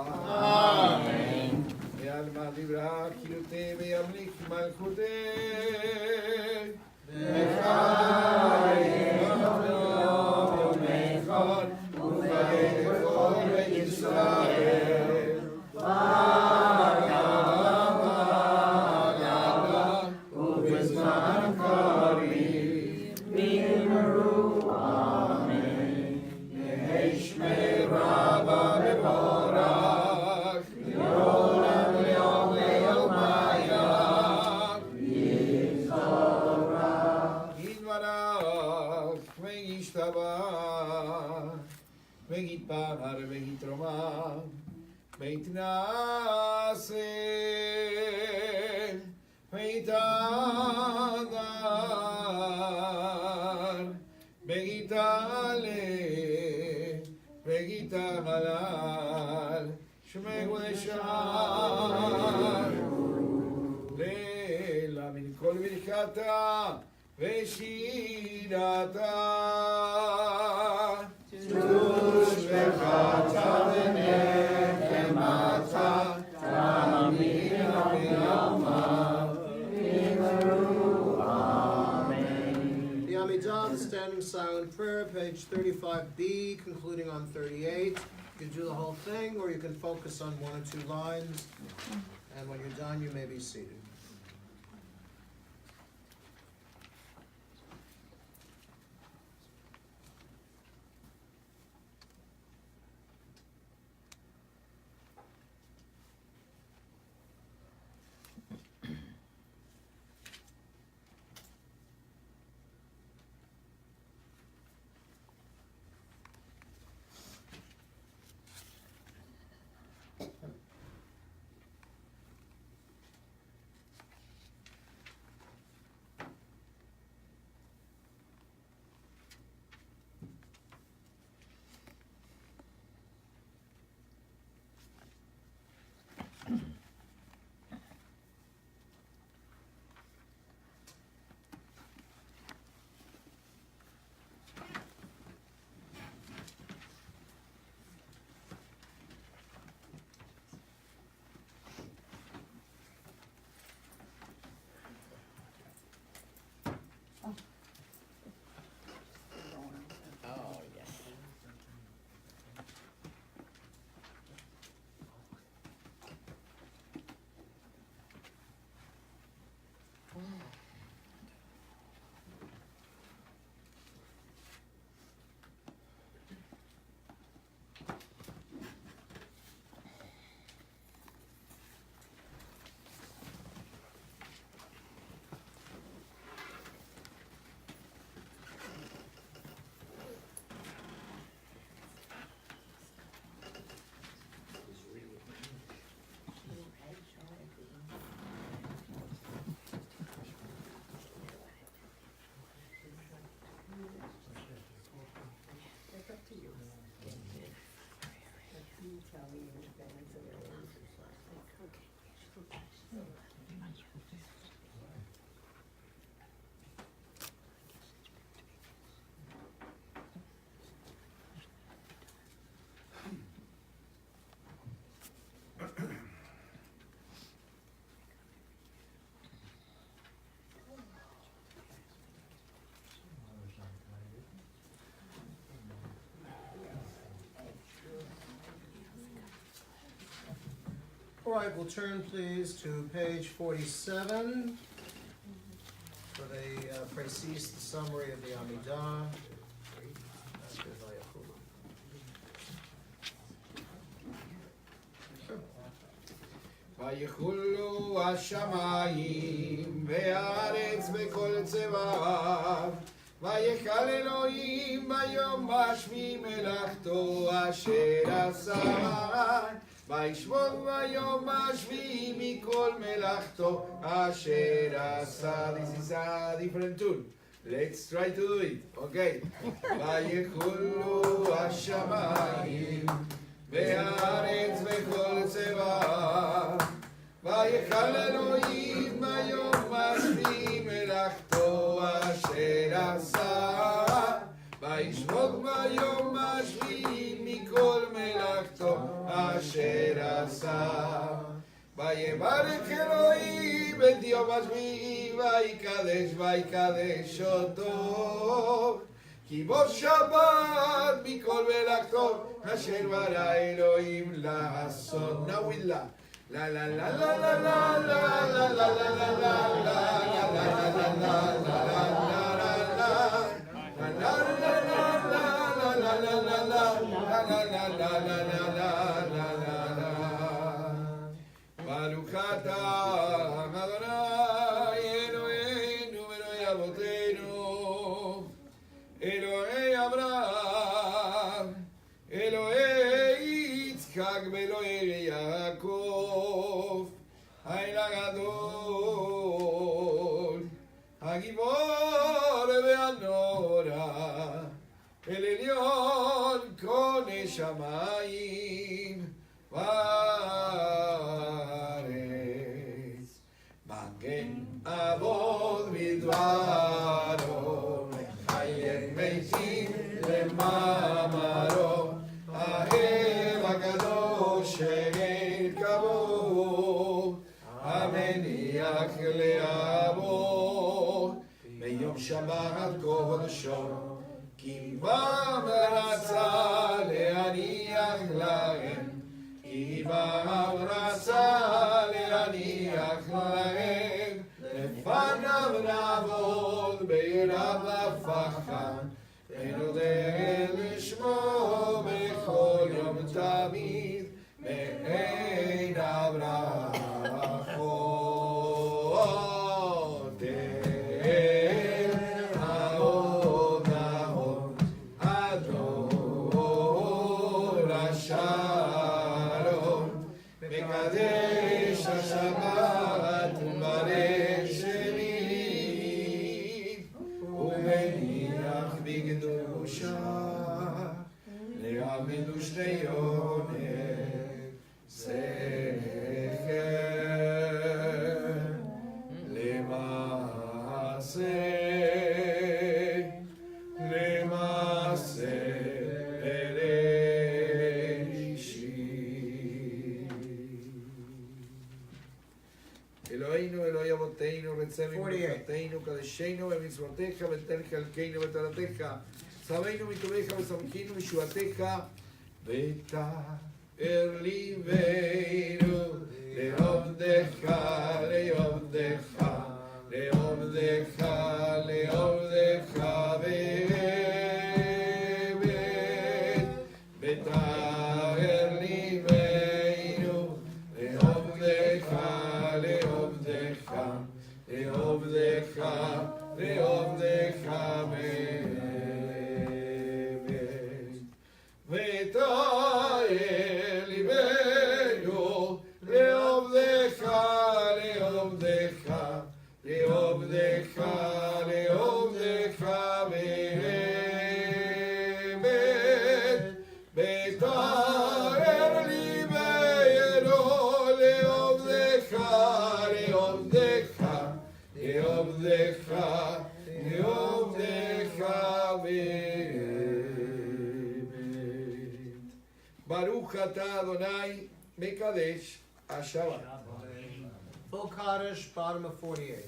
Amen. ועלמא דברה חיותי וימליך מלכותי. וחיים ומלכות ובית כל בית ישראל. בגדה ובזמן קריב נאמרו אמן. יהי שמי רבה מבורך מעולם ליום ליומיים. יתברך וישתבח ויתפאר ויתרומם ויתנשא ויתהדר ויתעלה ויתהלל שמי ושער לילה מן כל ברכתה ושירתה. תוש ברכתה ונחמתה תמיד ביומה נאמרו אמן. The Amidah, the Standing Silent Prayer, page 35b, concluding on 38. You can do the whole thing, or you can focus on 1 or 2 lines. And when you're done, you may be seated. right, we'll turn please to page 47 for the précis, the summary of the Amidah. ויחולו השמיים והארץ וכל צבאיו ויכל אלוהים ביום השביעי מלאכתו אשר עשה וישבות ביום השביעי מכל מלאכתו אשר עשה. This is a different tune. Let's try to do it. Okay. ויחולו השמיים והארץ וכל צבאיו ויכל אלוהים ביום השביעי מלאכתו אשר עשה וישבות ביום השביעי מכל מלאכתו אשר עשה ויברך אלוהים את יום השביעי ויקדש אותו כי בו שבת מכל מלאכתו אשר ברא אלוהים לעשות. Now we laugh. La la la la la la la la la la la ברוך אתה אדוני אלוהינו ואלוהי אבותינו אלוהי אברהם אלוהי יצחק ואלוהי יעקב האל הגדול הגיבור והנורא אל עליון קונה שמיים וארץ מגן אבות בדברו חיי מתים למאמרו האב הקדוש שאין כמוהו המניח לאבו ביום שבת קודשו כי בם רצה להניח להם כי בם רצה להניח להם לפניו נעבוד ביראה ופחד ונודה לשמו בכל יום תמיד מעין הברכות אל ההודעות עד אור השלום מקדש השבת וברך שני ומניח בקדושה להעמידו שני יונק זכר למעשה בראשית. אלוהינו אלוהי אבותינו רצנו וברכתנו קדשנו במצוותיך ותן חלקנו בתורתך צווינו מטובך ושמחנו משועתך ותאר ליבנו לעובדך לעובדך לעובדך לעובדך באמת ותאר ליבנו לעובדך לעובדך לעובדך לעובדך ותאר ליבנו לעובדך לעובדך לעובדך לעובדך באמת ותאר ליבנו לעובדך לעובדך לעובדך לעובדך ברוך אתה אדוני מקדש השבת. Full Kaddish, bottom of 48.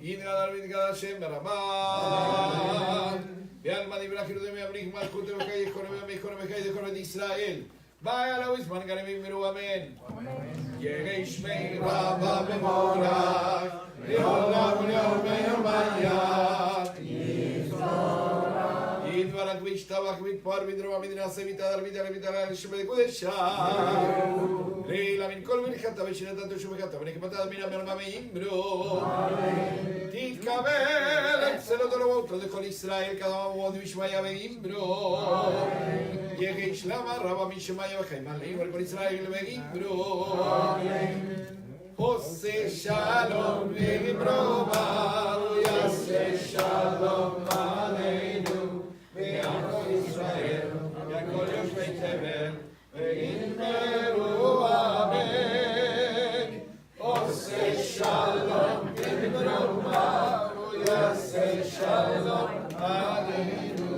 יתגדל ויתגדל השם ברמה ועלמא דברי חילודי מעבריך מלכות אלוקי יכון ומכון ומכי דכון את ישראל Vaya la wisman ganim miru amen. Yegei shmei rabba memora. Leolam leomei maya. Idvarak vishtabak mitpar vidrova midna semita darvida vidara shmei kudesha. Leila min kol min khata vishna tanto shumekata min kmata min amar imro. Titkabel selo dolo de kol Israel kada wod vishmaya imro. Yegei shlama rabba mishmaya v'chayman leimor kol Israel imro. Ose shalom imro maru yase shalom aleinu ve'akol Israel ve'akol yoshvei tevel ve'immeru amen. Ose shalom imro maru yase shalom aleinu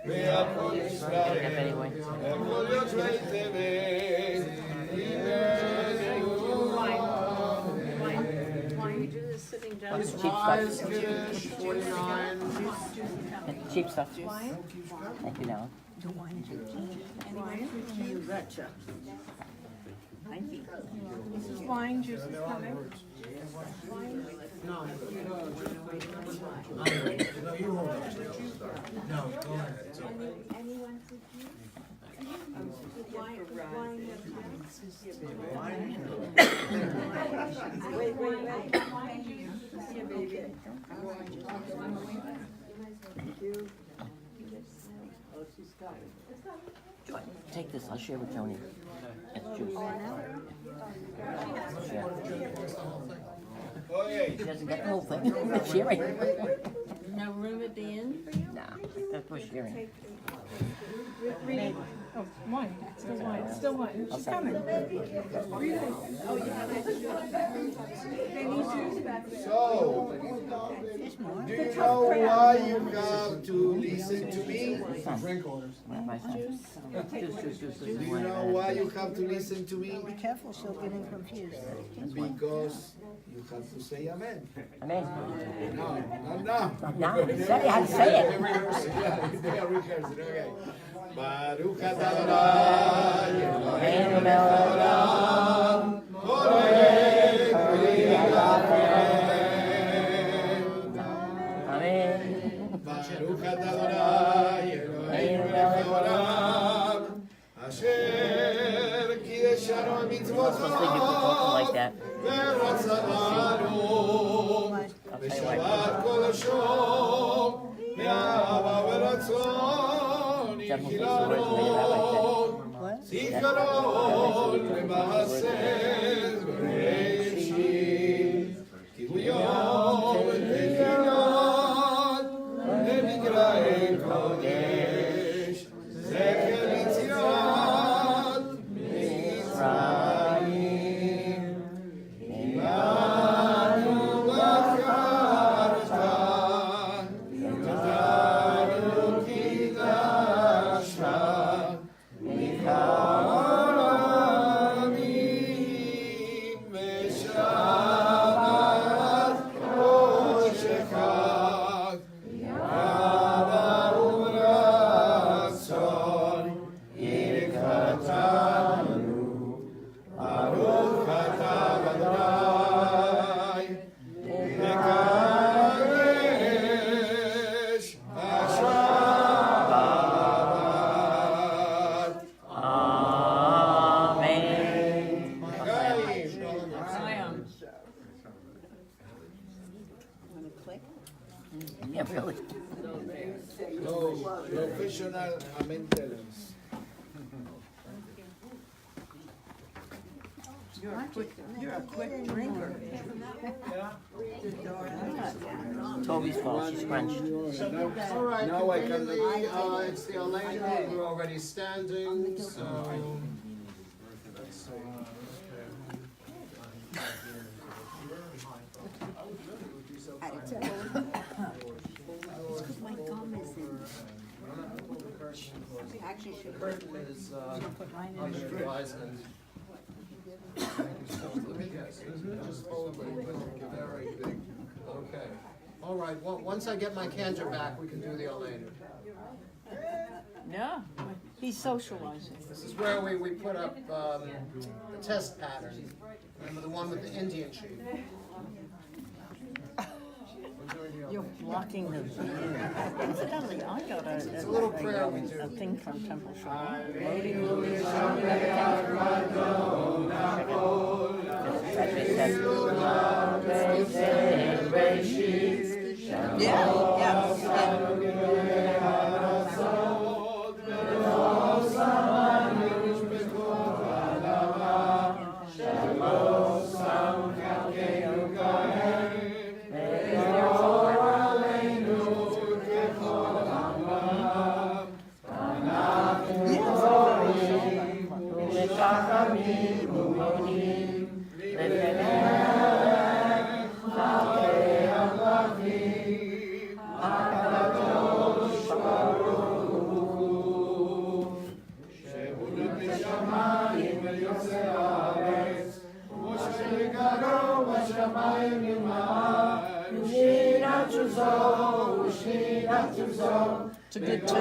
ve'akol Israel ve'akol yoshvei tevel Why you do this sitting down? Let's Cheap rise, stuff. Kiddush, 49. Cheap stuff. Thank you, now. You betcha. Thank you. Wine juice is coming. No, you hold on. No, go ahead. It's okay. Anyone for juice? Take this. I'll share with Tony. It's juice. Share. Okay. She doesn't get the whole thing. It's sharing. No room at the end for you? Nah, that's for sharing. Oh, wine, still wine, still wine. She's coming. So, do you know why you have to listen to me? Drink orders. My son. Juice. Do you know why you have to listen to me? Be careful, she'll get him confused. Because you have to say amen. Amen. No, not now. Now, he said he had to say it. They are rehearsing, okay. Baruch atah Adonai, Eloheinu melech haolam, borei Amen. Baruch atah Adonai, Eloheinu melech haolam, asher kideshanu mitzvotav, Like that. v'ratzavanu, v'shabbat kodosho, me'ahava v'ratzon. זיכרון למעשה בראשית כי הוא יום לתחיית למקראי קודש זכר יציאת מצרים קיבלנו בחרת ונתנו קידשת Yeah, really. Professional amen tellers. You're a quick drinker. Toby's fault. She's crunched. All right, Now I can it's the Elena. We're already standing, so. Let's see. My gum is in. Actually, should Curtain is moisturized and. Just fold it, very big. Okay. All right. Well, once I get my canter back, we can do the Elena. Yeah. He's socializing. This is where we put up the test pattern. Remember the one with the Indian chief? You're blocking the view. Incidentally, I got It's a little prayer we do. a thing from Temple Shalom. It's a good tune.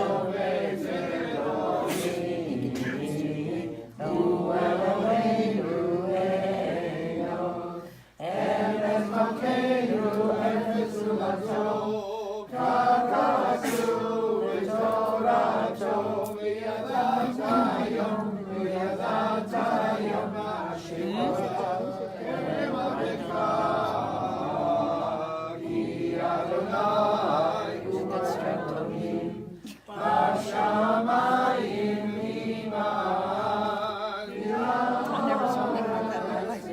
I never saw anything like that in my life.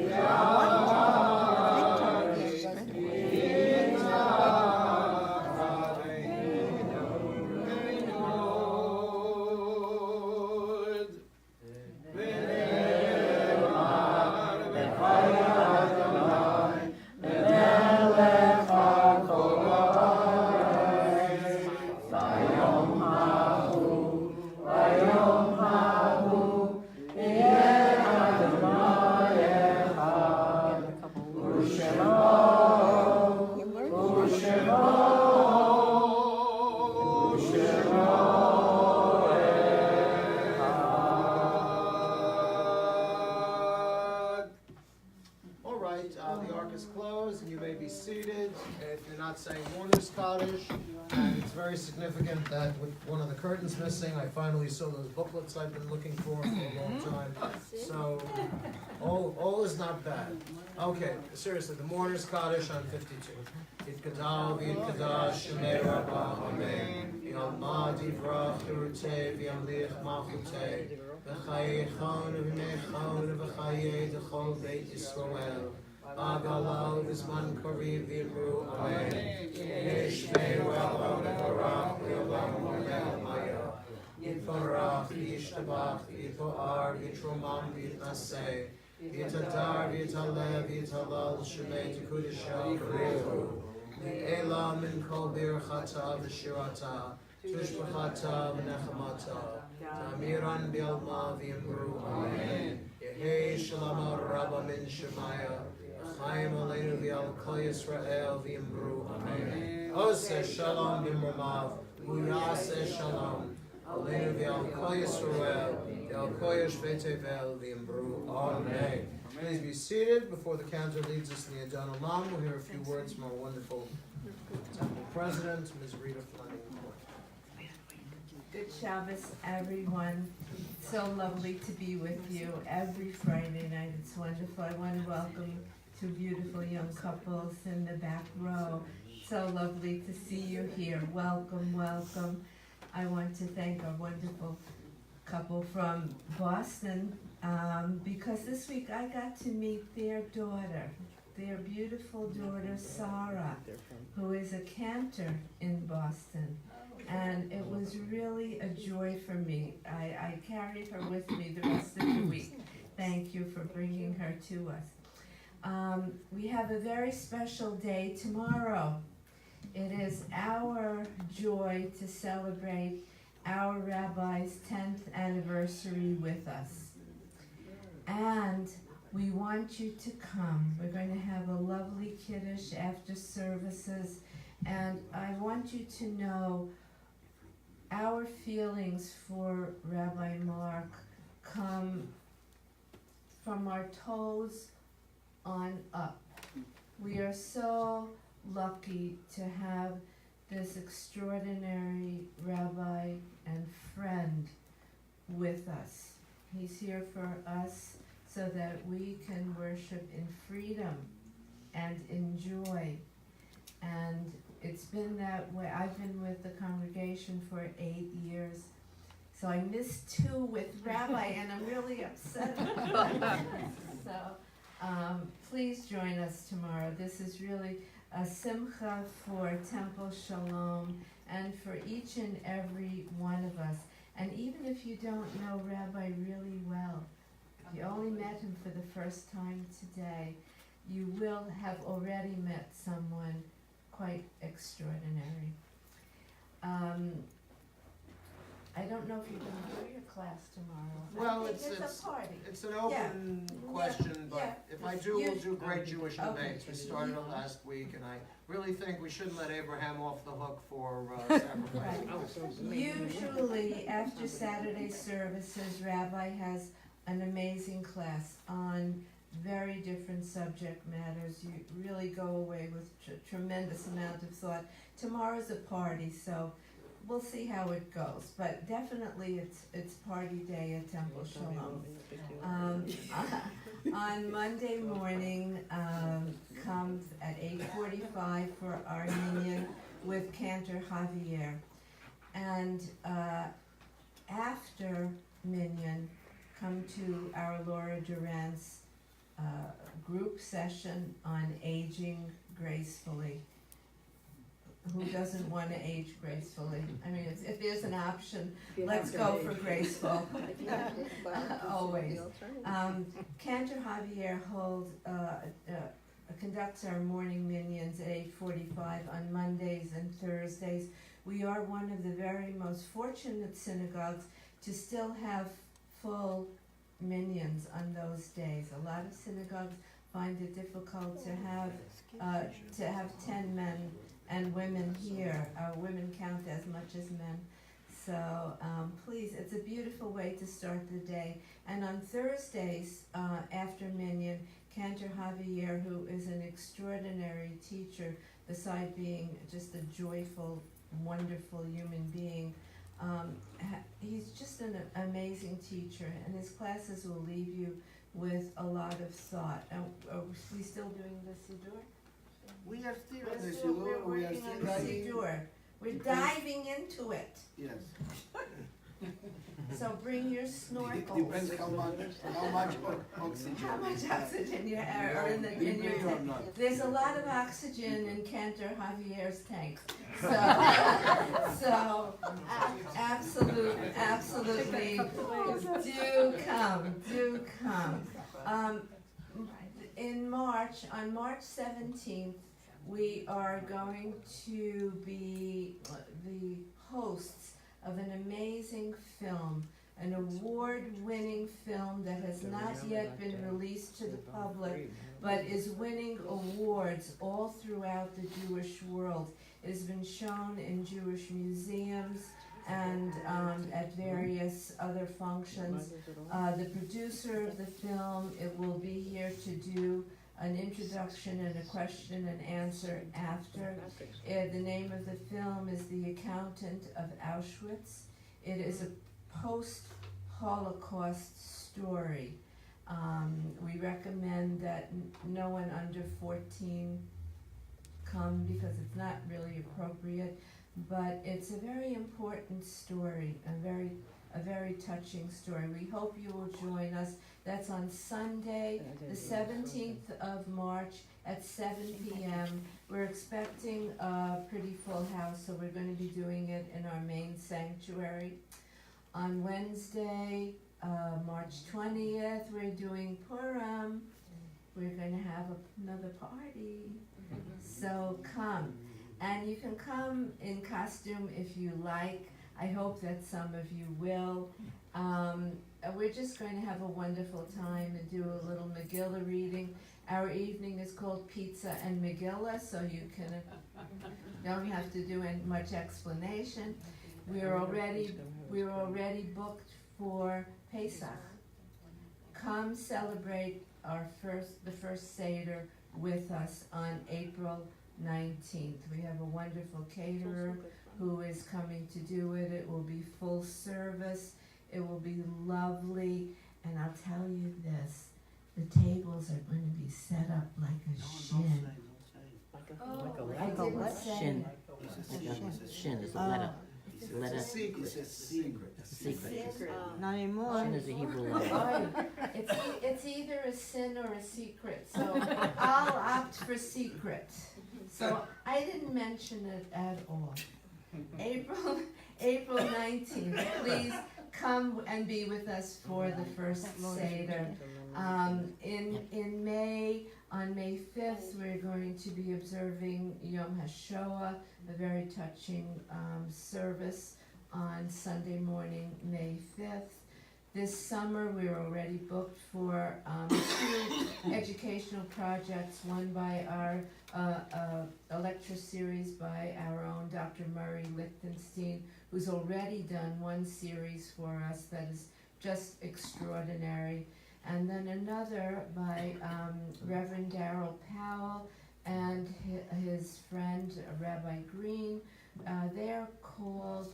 The ark is closed and you may be seated. If you're not saying mourner's Kaddish, and it's very significant that with one of the curtains missing, I finally saw those booklets I've been looking for a long time. So all is not bad. Okay, seriously, the mourner's Kaddish on 52. Yitkadal v'yitkadash shemei rabba amen. Yalma divrach yerutei v'yamlich malchutei. V'chayechon v'mechon v'chayei d'chol beit Yisrael. Agalal v'zman kariv v'yimru amen. Yishmei rabba v'barach v'yolam v'yel maya. Yitvarach v'yishtabach v'yitvoar v'yitromam v'yitnaseh. V'yitadar v'yitalev v'yitalal shemei t'kudishel v'rehu. Elam min kol birchata v'shirata, tushbachata v'nechamata, ta'amiran bi'alma v'yimru amen. Yehei shalom rabba min shemaya, v'chaim aleinu v'yal kol Yisrael v'yimru amen. Oseh shalom b'mramav, u'yaseh shalom, aleinu v'yal kol Yisrael, v'yal kol yoshvei tevel v'yimru amen. Please be seated before the cantor leads us in the Adon Olam. We'll hear a few words from our wonderful temple president, Ms. Rita Fleming. Good Shabbos, everyone. So lovely to be with you every Friday night. It's wonderful. I want to welcome two beautiful young couples in the back row. So lovely to see you here. Welcome, welcome. I want to thank our wonderful couple from Boston, because this week I got to meet their daughter, their beautiful daughter Sarah, who is a cantor in Boston. And it was really a joy for me. I carried her with me the rest of the week. Thank you for bringing her to us. We have a very special day tomorrow. It is our joy to celebrate our rabbi's 10th anniversary with us. And we want you to come. We're going to have a lovely Kiddush after services. And I want you to know our feelings for Rabbi Mark come from our toes on up. We are so lucky to have this extraordinary rabbi and friend with us. He's here for us so that we can worship in freedom and in joy. And it's been that way. I've been with the congregation for 8 years. So I missed 2 with Rabbi, and I'm really upset about that. So please join us tomorrow. This is really a simcha for Temple Shalom and for each and every one of us. And even if you don't know Rabbi really well, if you only met him for the first time today, you will have already met someone quite extraordinary. I don't know if you're going to do your class tomorrow. Well, I think it's a party. It's an open question, but yeah. if I do, we'll do Great Okay. Jewish Okay. Debates. We started it last week, and I really think we shouldn't let Abraham off the hook for sacrifice. Right. Usually, after Saturday services, Rabbi has an amazing class on very different subject matters. You really go away with tremendous amount of thought. Tomorrow's a party, so we'll see how it goes. But definitely, it's party day at Temple Shalom. On Monday morning, come at 8:45 for our minyan with Cantor Javier. And after minyan, come to our Laura Durant's group session on aging gracefully. Who doesn't want to age gracefully? I mean, if there's an option, let's go for graceful. Always. Cantor Javier conducts our morning minions at 8:45 on Mondays and Thursdays. We are one of the very most fortunate synagogues to still have full minions on those days. A lot of synagogues find it difficult to have 10 men and women here. Women count as much as men. So please, it's a beautiful way to start the day. And on Thursdays, after minyan, Cantor Javier, who is an extraordinary teacher, beside being just a joyful, wonderful human being, he's just an amazing teacher, and his classes will leave you with a lot of thought. Are we still doing the Siddur? We are still on the We're Siddur, we are working still on the diving. Siddur. We're diving into it. Yes. So bring your It snorkels. depends how much oxygen. How much oxygen you are in your or tank. not. There's a lot of oxygen in Cantor Javier's tank. So absolutely, do come. On March 17th, we are going to be the hosts of an amazing film, an award-winning film that has not yet been released to the public, but is winning awards all throughout the Jewish world. It has been shown in Jewish museums and at various other functions. The producer of the film, it will be here to do an introduction and a question and answer after. The name of the film is The Accountant of Auschwitz. It is a post-Holocaust story. We recommend that no one under 14 come because it's not really appropriate, but it's a very important story, a very touching story. We hope you will join us. That's on Sunday, the 17th of March at 7 p.m. We're expecting a pretty full house, so we're going to be doing it in our main sanctuary. On Wednesday, March 20th, we're doing Purim. We're going to have another party. So come. And you can come in costume if you like. I hope that some of you will. We're just going to have a wonderful time and do a little Megillah reading. Our evening is called Pizza and Megillah, so you don't have to do much explanation. we're already booked for Pesach. Come celebrate the first Seder with us on April 19th. We have a wonderful caterer who is coming to do it. It will be full service. It will be lovely. And I'll tell you this, the tables are going to be set up like a shin. Like I didn't say Shin. it. Like a shin is a letter. Letter. It's a secret. It's a secret. Not anymore. Shin is a Hebrew letter. Oh, it's either a sin or a secret, so I'll opt for secret. So I didn't mention it at all. April 19th, please come and be with us for the first Seder. In May, on May 5th, we're going to be observing Yom HaShoah, a very touching service on Sunday morning, May 5th. This summer, we're already booked for 2 educational projects, one by our a lecture series by our own Dr. Murray Lichtenstein, who's already done one series for us that is just extraordinary. And then another by Reverend Darrell Powell and his friend Rabbi Green. They're called,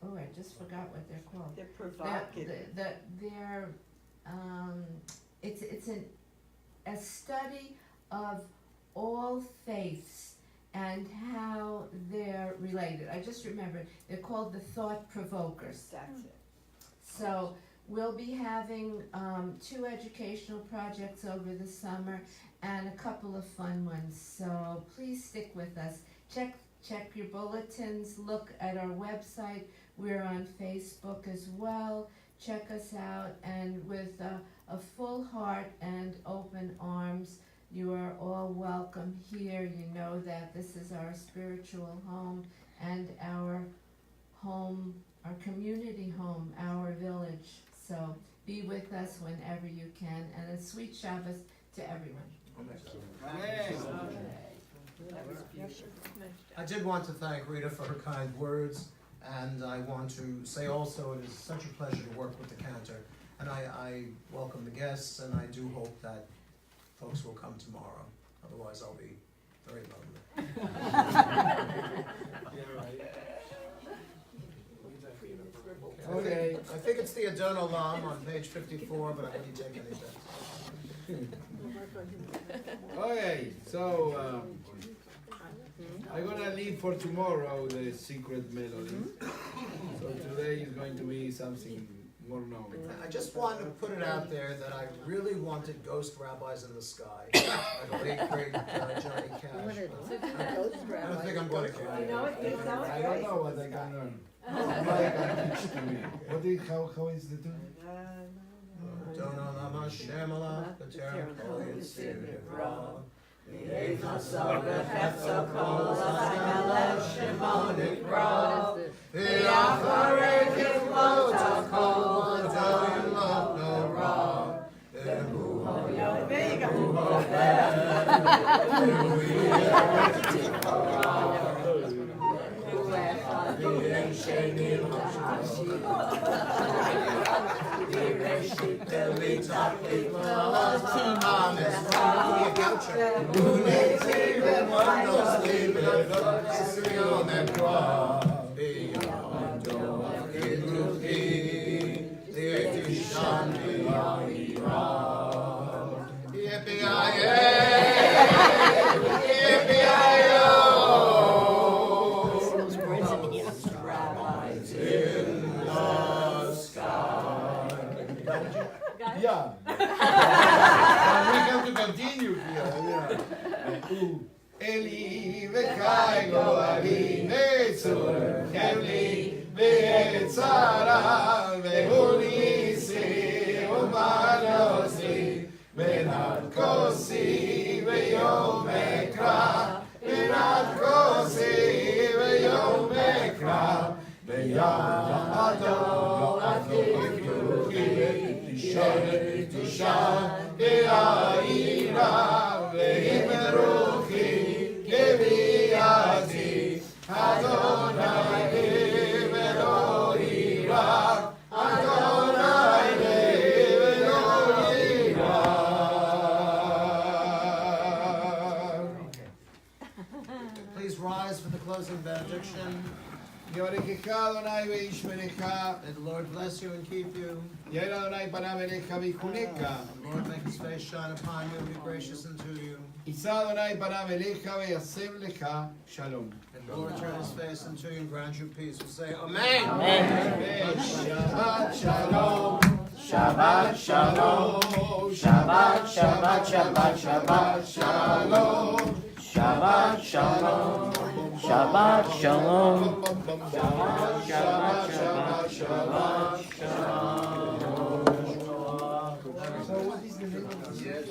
oh, I just forgot what they're called. They're provocative. It's a study of all faiths and how they're related. I just remembered, they're called the Thought Provokers. That's it. So we'll be having 2 educational projects over the summer and a couple of fun ones. So please stick with us. Check your bulletins, look at our website. We're on Facebook as well. Check us out, and with a full heart and open arms, you are all welcome here. You know that this is our spiritual home and our home, our community home, our village. So be with us whenever you can, and a sweet Shabbos to everyone. I did want to thank Rita for her kind words, and I want to say also it is such a pleasure to work with the cantor, and I welcome the guests, and I do hope that folks will come tomorrow. Otherwise, I'll be very lonely. Okay. I think it's the Adon Olam on page 54, but I didn't take any bets. Okay, so I'm gonna leave for tomorrow the secret melody. So today is going to be something more known. I just want to put it out there that I really wanted Ghost Rabbis in the Sky, like a late great Johnny Cash. I don't think I'm going to get it. I don't know what I can learn. Nobody can teach to me. How is the tune? Don't know my Shamala, the terrible is in it wrong. The eighth of Soga, Hefzo Kol, Zaymala, Shimonic Raw. The Acharik, Iflota Kol, Adon Love no wrong. The Huho Yod, Huho Yeah. We have to continue here. Eli v'kaigo avi v'tzur kevli v'etzara v'hunisi u'manosi v'nadkosi v'yom ekra v'nadkosi v'yom ekra v'yado afi Tishan ve'ayira ve'imruchi kevi'ati Adonai ve'ro יברכך אדוני וישמרך, May the Lord bless you and keep you. יאר אדוני פניו אליך ויחונך, The Lord make his face shine upon you and be gracious unto you. יישא אדוני פניו אליך וישם לך שלום. And the Lord turn his face unto you and grant you peace. We'll say, Amen. Amen. Shabbat shalom, Shabbat shalom, Shabbat, Shabbat, Shabbat, Shabbat shalom, Shabbat shalom. Shabbat shalom. Shabbat, Shabbat, Shabbat, Shabbat shalom. So what is the name of this?